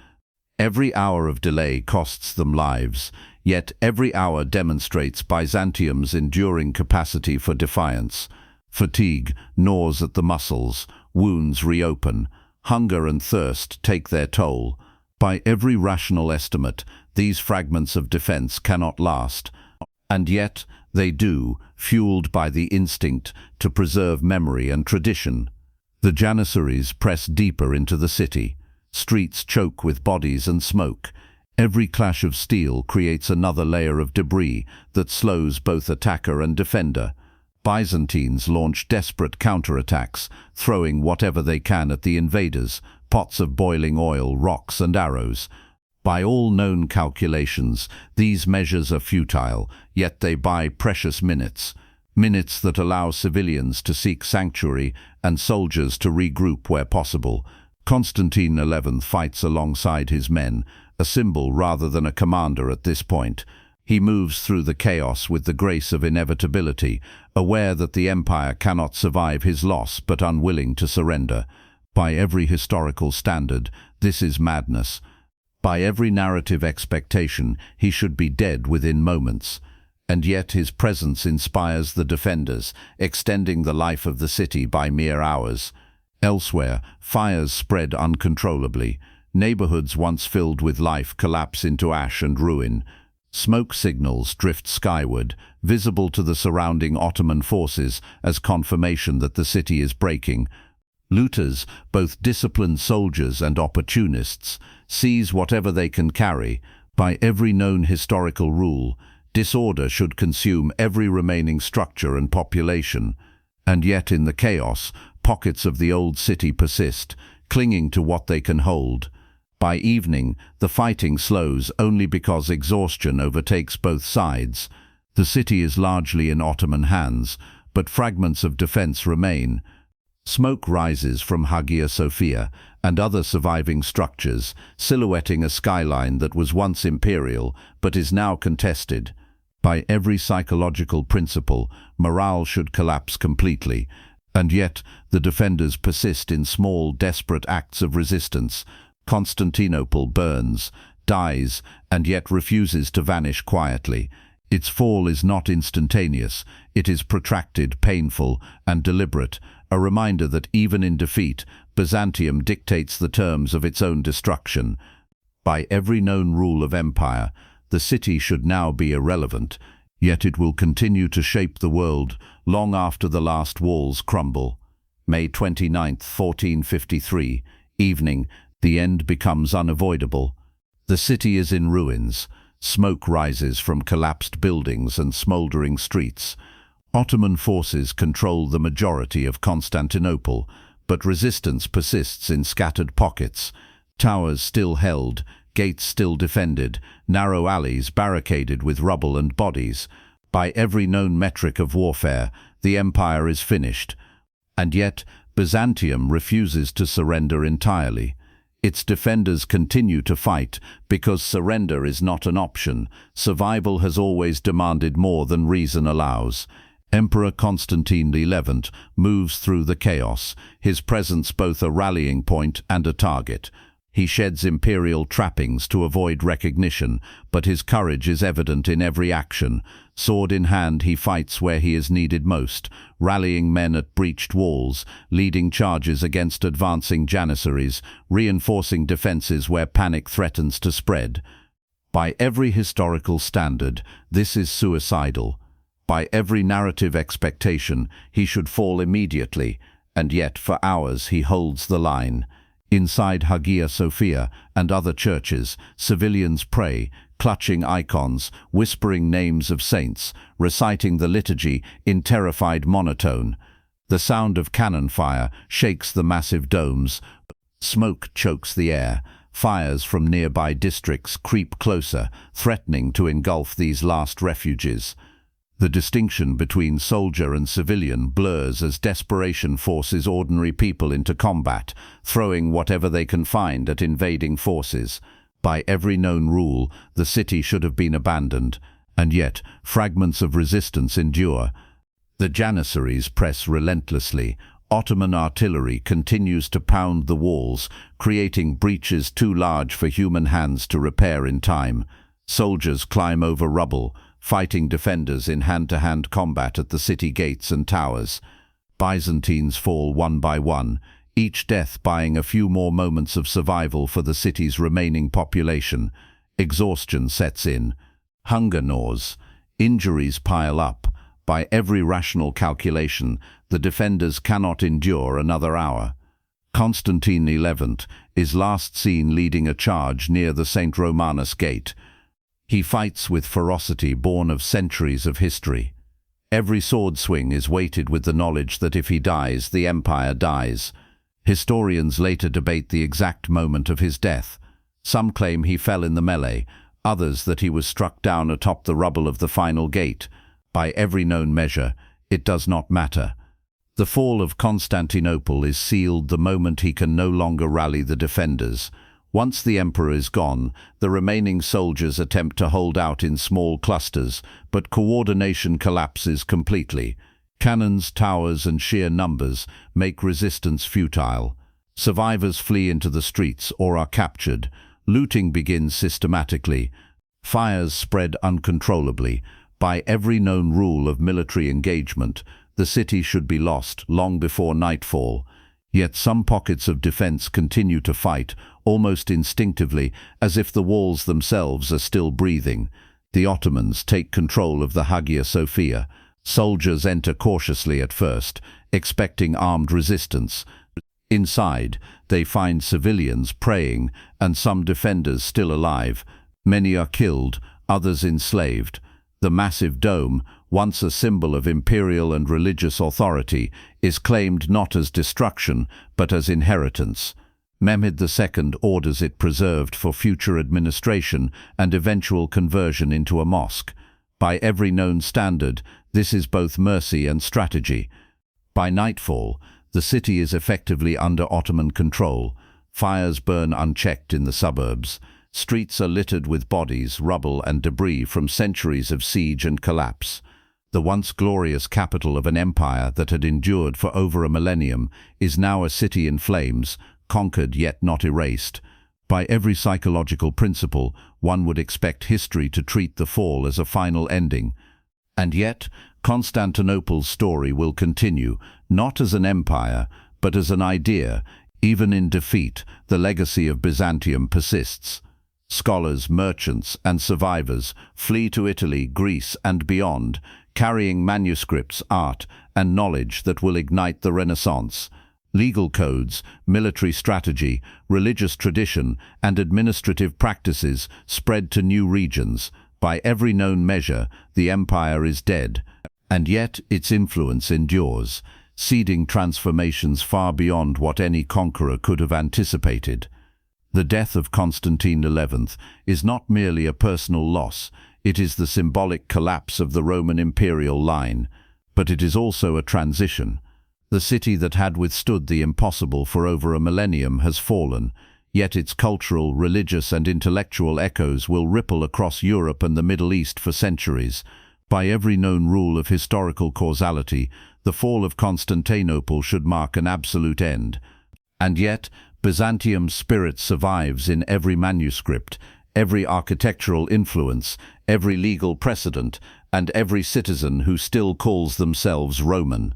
Every hour of delay costs them lives, yet every hour demonstrates Byzantium's enduring capacity for defiance. Fatigue gnaws at the muscles, wounds reopen, hunger and thirst take their toll. By every rational estimate, these fragments of defense cannot last, and yet they do, fueled by the instinct to preserve memory and tradition. The Janissaries press deeper into the city. Streets choke with bodies and smoke. Every clash of steel creates another layer of debris that slows both attacker and defender. Byzantines launch desperate counterattacks, throwing whatever they can at the invaders, pots of boiling oil, rocks and arrows. By all known calculations, these measures are futile, yet they buy precious minutes. Minutes that allow civilians to seek sanctuary and soldiers to regroup where possible. Constantine XI fights alongside his men, a symbol rather than a commander at this point. He moves through the chaos with the grace of inevitability, aware that the empire cannot survive his loss but unwilling to surrender. By every historical standard, this is madness. By every narrative expectation, he should be dead within moments. And yet his presence inspires the defenders, extending the life of the city by mere hours. Elsewhere, fires spread uncontrollably. Neighborhoods once filled with life collapse into ash and ruin. Smoke signals drift skyward, visible to the surrounding Ottoman forces as confirmation that the city is breaking. Looters, both disciplined soldiers and opportunists, seize whatever they can carry. By every known historical rule, disorder should consume every remaining structure and population. And yet in the chaos, pockets of the old city persist, clinging to what they can hold. By evening, the fighting slows only because exhaustion overtakes both sides. The city is largely in Ottoman hands, but fragments of defense remain. Smoke rises from Hagia Sophia and other surviving structures, silhouetting a skyline that was once imperial but is now contested. By every psychological principle, morale should collapse completely, and yet the defenders persist in small, desperate acts of resistance. Constantinople burns, dies, and yet refuses to vanish quietly. Its fall is not instantaneous, it is protracted, painful, and deliberate, a reminder that even in defeat, Byzantium dictates the terms of its own destruction. By every known rule of empire, the city should now be irrelevant, yet it will continue to shape the world long after the last walls crumble. May 29, 1453, evening, the end becomes unavoidable. The city is in ruins. Smoke rises from collapsed buildings and smoldering streets. Ottoman forces control the majority of Constantinople, but resistance persists in scattered pockets. Towers still held, gates still defended, narrow alleys barricaded with rubble and bodies. By every known metric of warfare, the empire is finished. And yet, Byzantium refuses to surrender entirely. Its defenders continue to fight because surrender is not an option. Survival has always demanded more than reason allows. Emperor Constantine XI moves through the chaos, his presence both a rallying point and a target. He sheds imperial trappings to avoid recognition, but his courage is evident in every action. Sword in hand, he fights where he is needed most, rallying men at breached walls, leading charges against advancing janissaries, reinforcing defenses where panic threatens to spread. By every historical standard, this is suicidal. By every narrative expectation, he should fall immediately, and yet for hours he holds the line. Inside Hagia Sophia and other churches, civilians pray, clutching icons, whispering names of saints, reciting the liturgy in terrified monotone. The sound of cannon fire shakes the massive domes. Smoke chokes the air. Fires from nearby districts creep closer, threatening to engulf these last refuges. The distinction between soldier and civilian blurs as desperation forces ordinary people into combat, throwing whatever they can find at invading forces. By every known rule, the city should have been abandoned, and yet fragments of resistance endure. The janissaries press relentlessly. Ottoman artillery continues to pound the walls, creating breaches too large for human hands to repair in time. Soldiers climb over rubble, fighting defenders in hand-to-hand combat at the city gates and towers. Byzantines fall one by one, each death buying a few more moments of survival for the city's remaining population. Exhaustion sets in. Hunger gnaws. Injuries pile up. By every rational calculation, the defenders cannot endure another hour. Constantine XI is last seen leading a charge near the St. Romanus Gate. He fights with ferocity born of centuries of history. Every sword swing is weighted with the knowledge that if he dies, the empire dies. Historians later debate the exact moment of his death. Some claim he fell in the melee, others that he was struck down atop the rubble of the final gate. By every known measure, it does not matter. The fall of Constantinople is sealed the moment he can no longer rally the defenders. Once the emperor is gone, the remaining soldiers attempt to hold out in small clusters, but coordination collapses completely. Cannons, towers, and sheer numbers make resistance futile. Survivors flee into the streets or are captured. Looting begins systematically. Fires spread uncontrollably. By every known rule of military engagement, the city should be lost long before nightfall. Yet some pockets of defense continue to fight, almost instinctively, as if the walls themselves are still breathing. The Ottomans take control of the Hagia Sophia. Soldiers enter cautiously at first, expecting armed resistance. Inside, they find civilians praying and some defenders still alive. Many are killed, others enslaved. The massive dome, once a symbol of imperial and religious authority, is claimed not as destruction, but as inheritance. Mehmed II orders it preserved for future administration and eventual conversion into a mosque. By every known standard, this is both mercy and strategy. By nightfall, The city is effectively under Ottoman control. Fires burn unchecked in the suburbs. Streets are littered with bodies, rubble and debris from centuries of siege and collapse. The once glorious capital of an empire that had endured for over a millennium is now a city in flames, conquered yet not erased. By every psychological principle, one would expect history to treat the fall as a final ending. And yet, Constantinople's story will continue, not as an empire, but as an idea. Even in defeat, the legacy of Byzantium persists. Scholars, merchants, and survivors flee to Italy, Greece, and beyond, carrying manuscripts, art, and knowledge that will ignite the Renaissance. Legal codes, military strategy, religious tradition, and administrative practices spread to new regions. By every known measure, the empire is dead, and yet its influence endures, seeding transformations far beyond what any conqueror could have anticipated. The death of Constantine XI is not merely a personal loss, it is the symbolic collapse of the Roman imperial line, but it is also a transition. The city that had withstood the impossible for over a millennium has fallen, yet its cultural, religious and intellectual echoes will ripple across Europe and the Middle East for centuries. By every known rule of historical causality, the fall of Constantinople should mark an absolute end. And yet, Byzantium's spirit survives in every manuscript, every architectural influence, every legal precedent, and every citizen who still calls themselves Roman.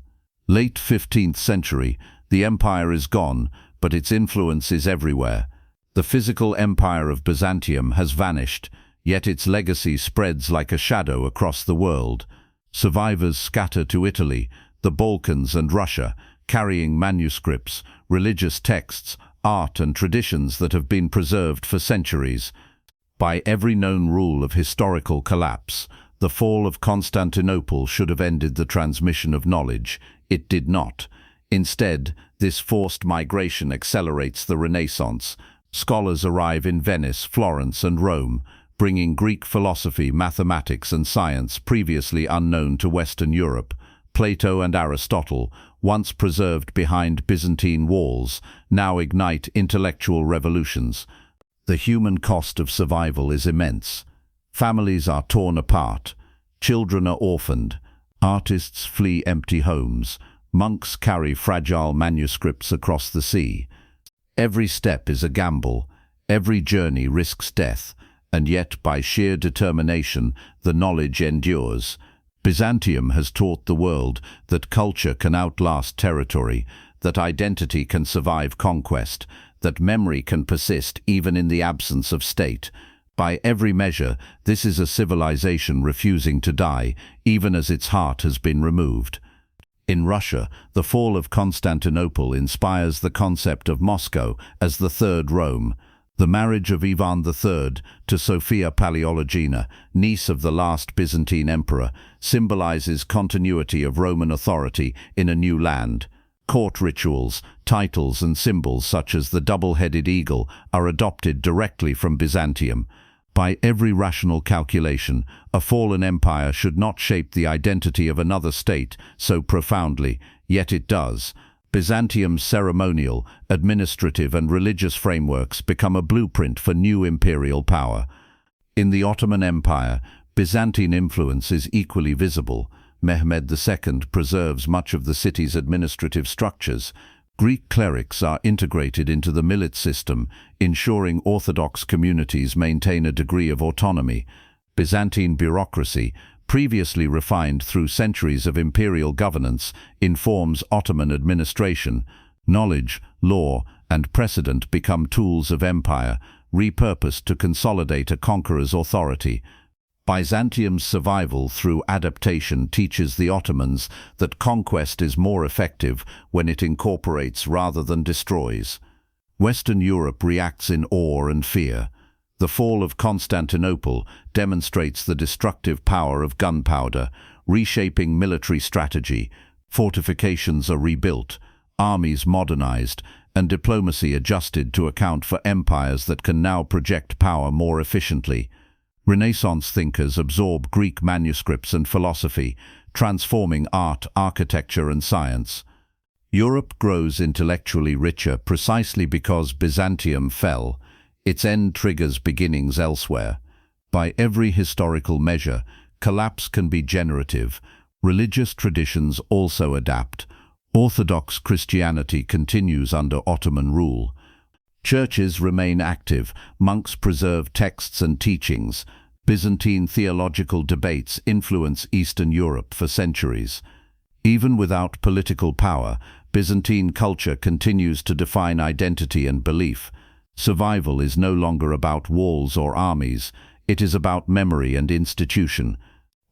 Late 15th century, the empire is gone, but its influence is everywhere. The physical empire of Byzantium has vanished, yet its legacy spreads like a shadow across the world. Survivors scatter to Italy, the Balkans and Russia, carrying manuscripts, religious texts, art and traditions that have been preserved for centuries. By every known rule of historical collapse, the fall of Constantinople should have ended the transmission of knowledge. It did not. Instead, this forced migration accelerates the Renaissance. Scholars arrive in Venice, Florence and Rome, bringing Greek philosophy, mathematics and science previously unknown to Western Europe. Plato and Aristotle, once preserved behind Byzantine walls, now ignite intellectual revolutions. The human cost of survival is immense. Families are torn apart, children are orphaned, artists flee empty homes, monks carry fragile manuscripts across the sea. Every step is a gamble, every journey risks death, and yet by sheer determination the knowledge endures. Byzantium has taught the world that culture can outlast territory, that identity can survive conquest, that memory can persist even in the absence of state. By every measure, this is a civilization refusing to die, even as its heart has been removed. In Russia, the fall of Constantinople inspires the concept of Moscow as the Third Rome. The marriage of Ivan III to Sophia Paleologina, niece of the last Byzantine emperor, symbolizes continuity of Roman authority in a new land. Court rituals, titles and symbols such as the double-headed eagle are adopted directly from Byzantium. By every rational calculation, a fallen empire should not shape the identity of another state so profoundly, yet it does. Byzantium's ceremonial, administrative and religious frameworks become a blueprint for new imperial power. In the Ottoman Empire, Byzantine influence is equally visible. Mehmed II preserves much of the city's administrative structures. Greek clerics are integrated into the millet system, ensuring Orthodox communities maintain a degree of autonomy. Byzantine bureaucracy, previously refined through centuries of imperial governance, informs Ottoman administration. Knowledge, law, and precedent become tools of empire, repurposed to consolidate a conqueror's authority. Byzantium's survival through adaptation teaches the Ottomans that conquest is more effective when it incorporates rather than destroys. Western Europe reacts in awe and fear. The fall of Constantinople demonstrates the destructive power of gunpowder, reshaping military strategy. Fortifications are rebuilt, armies modernized, and diplomacy adjusted to account for empires that can now project power more efficiently. Renaissance thinkers absorb Greek manuscripts and philosophy, transforming art, architecture, and science. Europe grows intellectually richer precisely because Byzantium fell. Its end triggers beginnings elsewhere. By every historical measure, collapse can be generative. Religious traditions also adapt. Orthodox Christianity continues under Ottoman rule. Churches remain active, monks preserve texts and teachings. Byzantine theological debates influence Eastern Europe for centuries. Even without political power, Byzantine culture continues to define identity and belief. Survival is no longer about walls or armies, it is about memory and institution.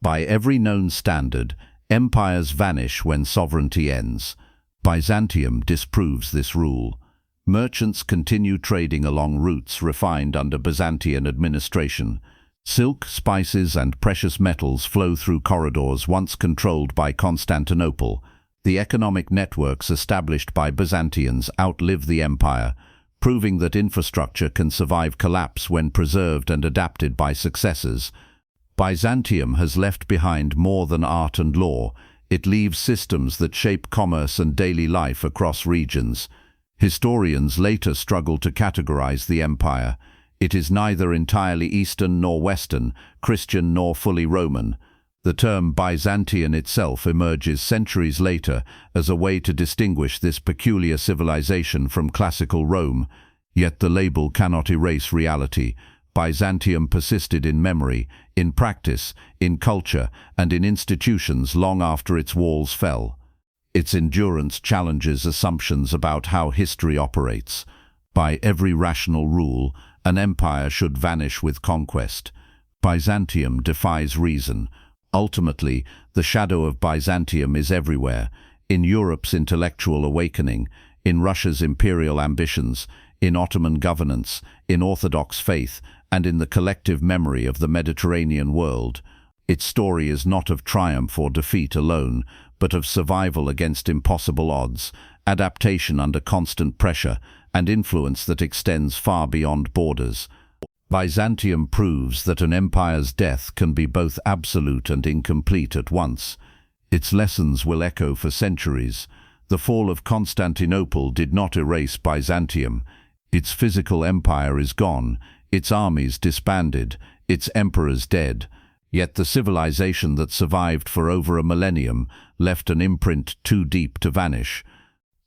By every known standard, empires vanish when sovereignty ends. Byzantium disproves this rule. Merchants continue trading along routes refined under Byzantine administration. Silk, spices, and precious metals flow through corridors once controlled by Constantinople. The economic networks established by Byzantians outlive the empire, proving that infrastructure can survive collapse when preserved and adapted by successors. Byzantium has left behind more than art and law. It leaves systems that shape commerce and daily life across regions. Historians later struggle to categorize the empire. It is neither entirely Eastern nor Western, Christian nor fully Roman. The term Byzantine itself emerges centuries later as a way to distinguish this peculiar civilization from classical Rome. Yet the label cannot erase reality. Byzantium persisted in memory, in practice, in culture, and in institutions long after its walls fell. Its endurance challenges assumptions about how history operates. By every rational rule, an empire should vanish with conquest. Byzantium defies reason. Ultimately, the shadow of Byzantium is everywhere, in Europe's intellectual awakening, in Russia's imperial ambitions, in Ottoman governance, in Orthodox faith, and in the collective memory of the Mediterranean world. Its story is not of triumph or defeat alone, but of survival against impossible odds, adaptation under constant pressure, and influence that extends far beyond borders. Byzantium proves that an empire's death can be both absolute and incomplete at once. Its lessons will echo for centuries. The fall of Constantinople did not erase Byzantium. Its physical empire is gone, its armies disbanded, its emperors dead. Yet the civilization that survived for over a millennium left an imprint too deep to vanish.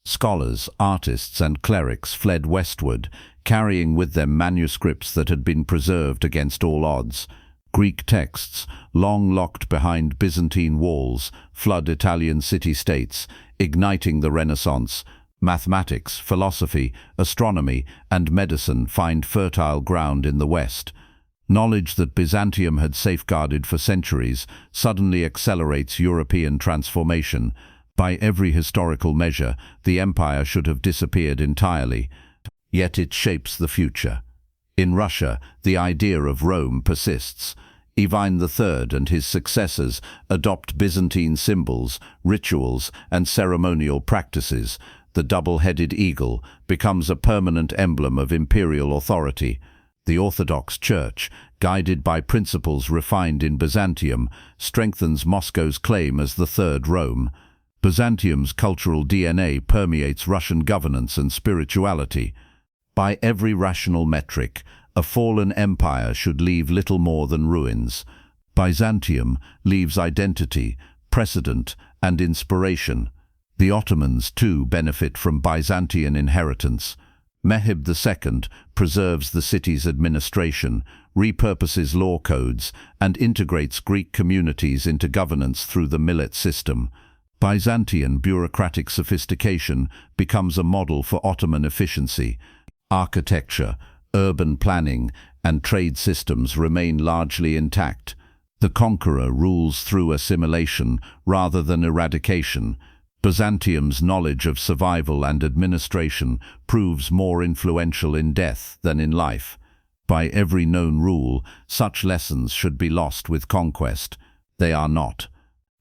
Scholars, artists, and clerics fled westward, carrying with them manuscripts that had been preserved against all odds. Greek texts, long locked behind Byzantine walls, flood Italian city-states, igniting the Renaissance. Mathematics, philosophy, astronomy, and medicine find fertile ground in the West. Knowledge that Byzantium had safeguarded for centuries suddenly accelerates European transformation. By every historical measure, the empire should have disappeared entirely. Yet it shapes the future. In Russia, the idea of Rome persists. Ivan III and his successors adopt Byzantine symbols, rituals, and ceremonial practices. The double-headed eagle becomes a permanent emblem of imperial authority. The Orthodox Church, guided by principles refined in Byzantium, strengthens Moscow's claim as the Third Rome. Byzantium's cultural DNA permeates Russian governance and spirituality. By every rational metric, a fallen empire should leave little more than ruins. Byzantium leaves identity, precedent, and inspiration. The Ottomans, too, benefit from Byzantine inheritance. Mehmed II preserves the city's administration, repurposes law codes, and integrates Greek communities into governance through the millet system. Byzantine bureaucratic sophistication becomes a model for Ottoman efficiency. Architecture, urban planning, and trade systems remain largely intact. The conqueror rules through assimilation rather than eradication. Byzantium's knowledge of survival and administration proves more influential in death than in life. By every known rule, such lessons should be lost with conquest. They are not.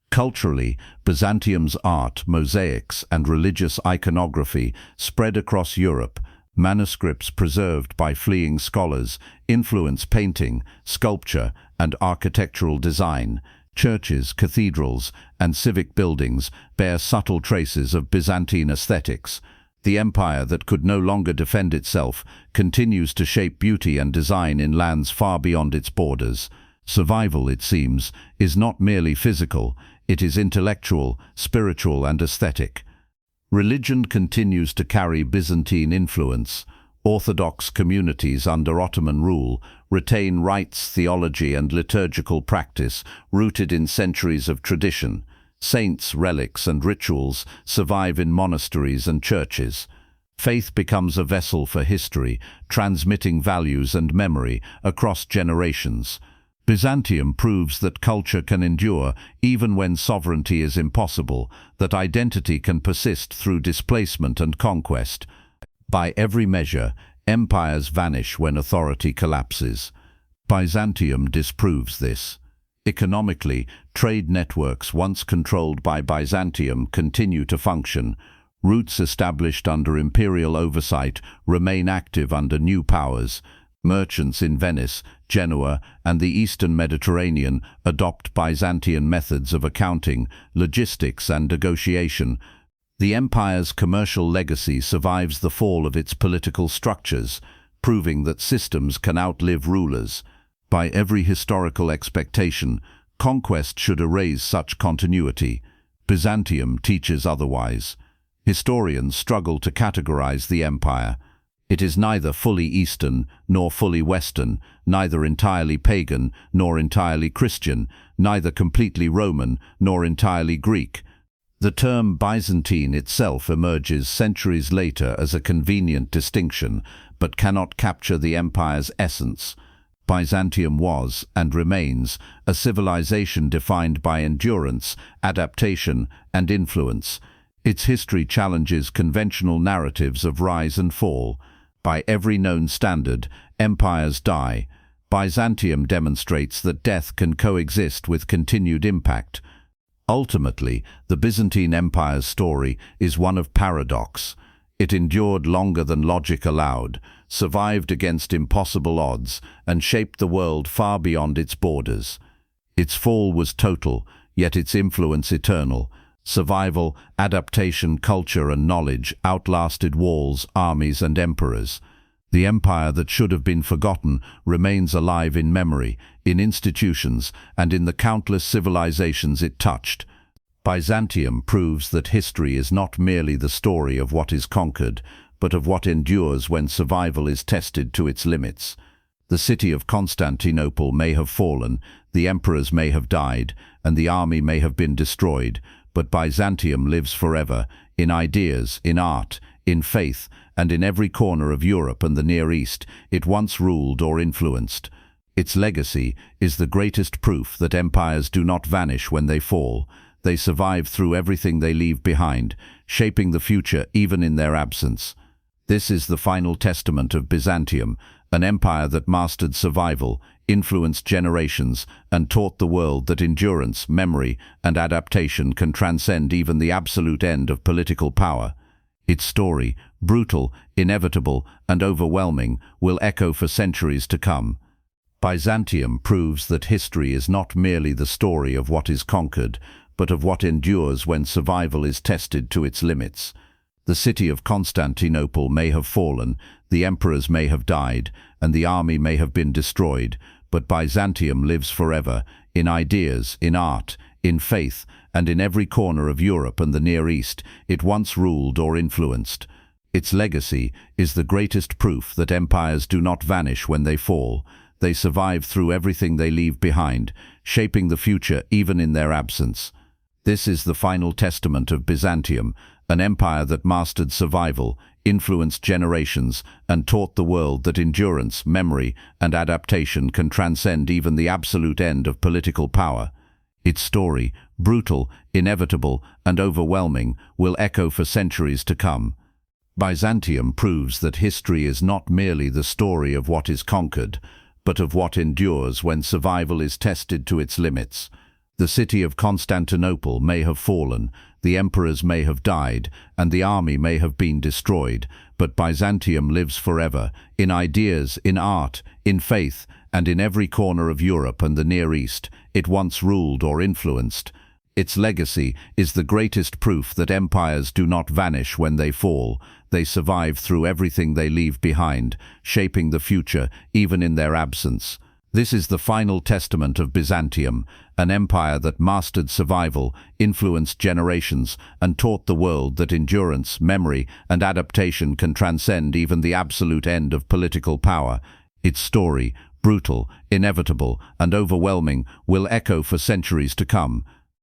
Culturally, Byzantium's art, mosaics, and religious iconography spread across Europe. Manuscripts preserved by fleeing scholars influence painting, sculpture, and architectural design. Churches, cathedrals, and civic buildings bear subtle traces of Byzantine aesthetics. The empire that could no longer defend itself continues to shape beauty and design in lands far beyond its borders. Survival, it seems, is not merely physical, it is intellectual, spiritual, and aesthetic. Religion continues to carry Byzantine influence. Orthodox communities under Ottoman rule retain rites, theology, and liturgical practice rooted in centuries of tradition. Saints, relics, and rituals survive in monasteries and churches. Faith becomes a vessel for history, transmitting values and memory across generations. Byzantium proves that culture can endure even when sovereignty is impossible, that identity can persist through displacement and conquest. By every measure, empires vanish when authority collapses. Byzantium disproves this. Economically, trade networks once controlled by Byzantium continue to function. Routes established under imperial oversight remain active under new powers. Merchants in Venice, Genoa, and the eastern Mediterranean adopt Byzantine methods of accounting, logistics, and negotiation. The empire's commercial legacy survives the fall of its political structures, proving that systems can outlive rulers. By every historical expectation, conquest should erase such continuity. Byzantium teaches otherwise. Historians struggle to categorize the empire. It is neither fully Eastern nor fully Western, neither entirely pagan nor entirely Christian, neither completely Roman nor entirely Greek. The term Byzantine itself emerges centuries later as a convenient distinction, but cannot capture the empire's essence. Byzantium was, and remains, a civilization defined by endurance, adaptation, and influence. Its history challenges conventional narratives of rise and fall. By every known standard, empires die. Byzantium demonstrates that death can coexist with continued impact. Ultimately, the Byzantine Empire's story is one of paradox. It endured longer than logic allowed, survived against impossible odds, and shaped the world far beyond its borders. Its fall was total, yet its influence eternal. Survival, adaptation, culture, and knowledge outlasted walls, armies, and emperors. The empire that should have been forgotten remains alive in memory, in institutions, and in the countless civilizations it touched. Byzantium proves that history is not merely the story of what is conquered, but of what endures when survival is tested to its limits. The city of Constantinople may have fallen, the emperors may have died, and the army may have been destroyed, but Byzantium lives forever, in ideas, in art, in faith, and in every corner of Europe and the Near East it once ruled or influenced. Its legacy is the greatest proof that empires do not vanish when they fall. They survive through everything they leave behind, shaping the future even in their absence. This is the final testament of Byzantium, an empire that mastered survival, influenced generations, and taught the world that endurance, memory, and adaptation can transcend even the absolute end of political power. Its story, brutal, inevitable, and overwhelming, will echo for centuries to come. Byzantium proves that history is not merely the story of what is conquered, but of what endures when survival is tested to its limits. The city of Constantinople may have fallen, the emperors may have died, and the army may have been destroyed, but Byzantium lives forever, in ideas, in art, in faith, and in every corner of Europe and the Near East it once ruled or influenced. Its legacy is the greatest proof that empires do not vanish when they fall. They survive through everything they leave behind, shaping the future even in their absence. This is the final testament of Byzantium, an empire that mastered survival, influenced generations, and taught the world that endurance, memory, and adaptation can transcend even the absolute end of political power. Its story, brutal, inevitable, and overwhelming, will echo for centuries to come. Byzantium proves that history is not merely the story of what is conquered, but of what endures when survival is tested to its limits. The city of Constantinople may have fallen, The emperors may have died, and the army may have been destroyed, but Byzantium lives forever, in ideas, in art, in faith, and in every corner of Europe and the Near East it once ruled or influenced. Its legacy is the greatest proof that empires do not vanish when they fall. They survive through everything they leave behind, shaping the future even in their absence. This is the final testament of Byzantium, an empire that mastered survival, influenced generations, and taught the world that endurance, memory, and adaptation can transcend even the absolute end of political power. Its story, brutal, inevitable, and overwhelming, will echo for centuries to come.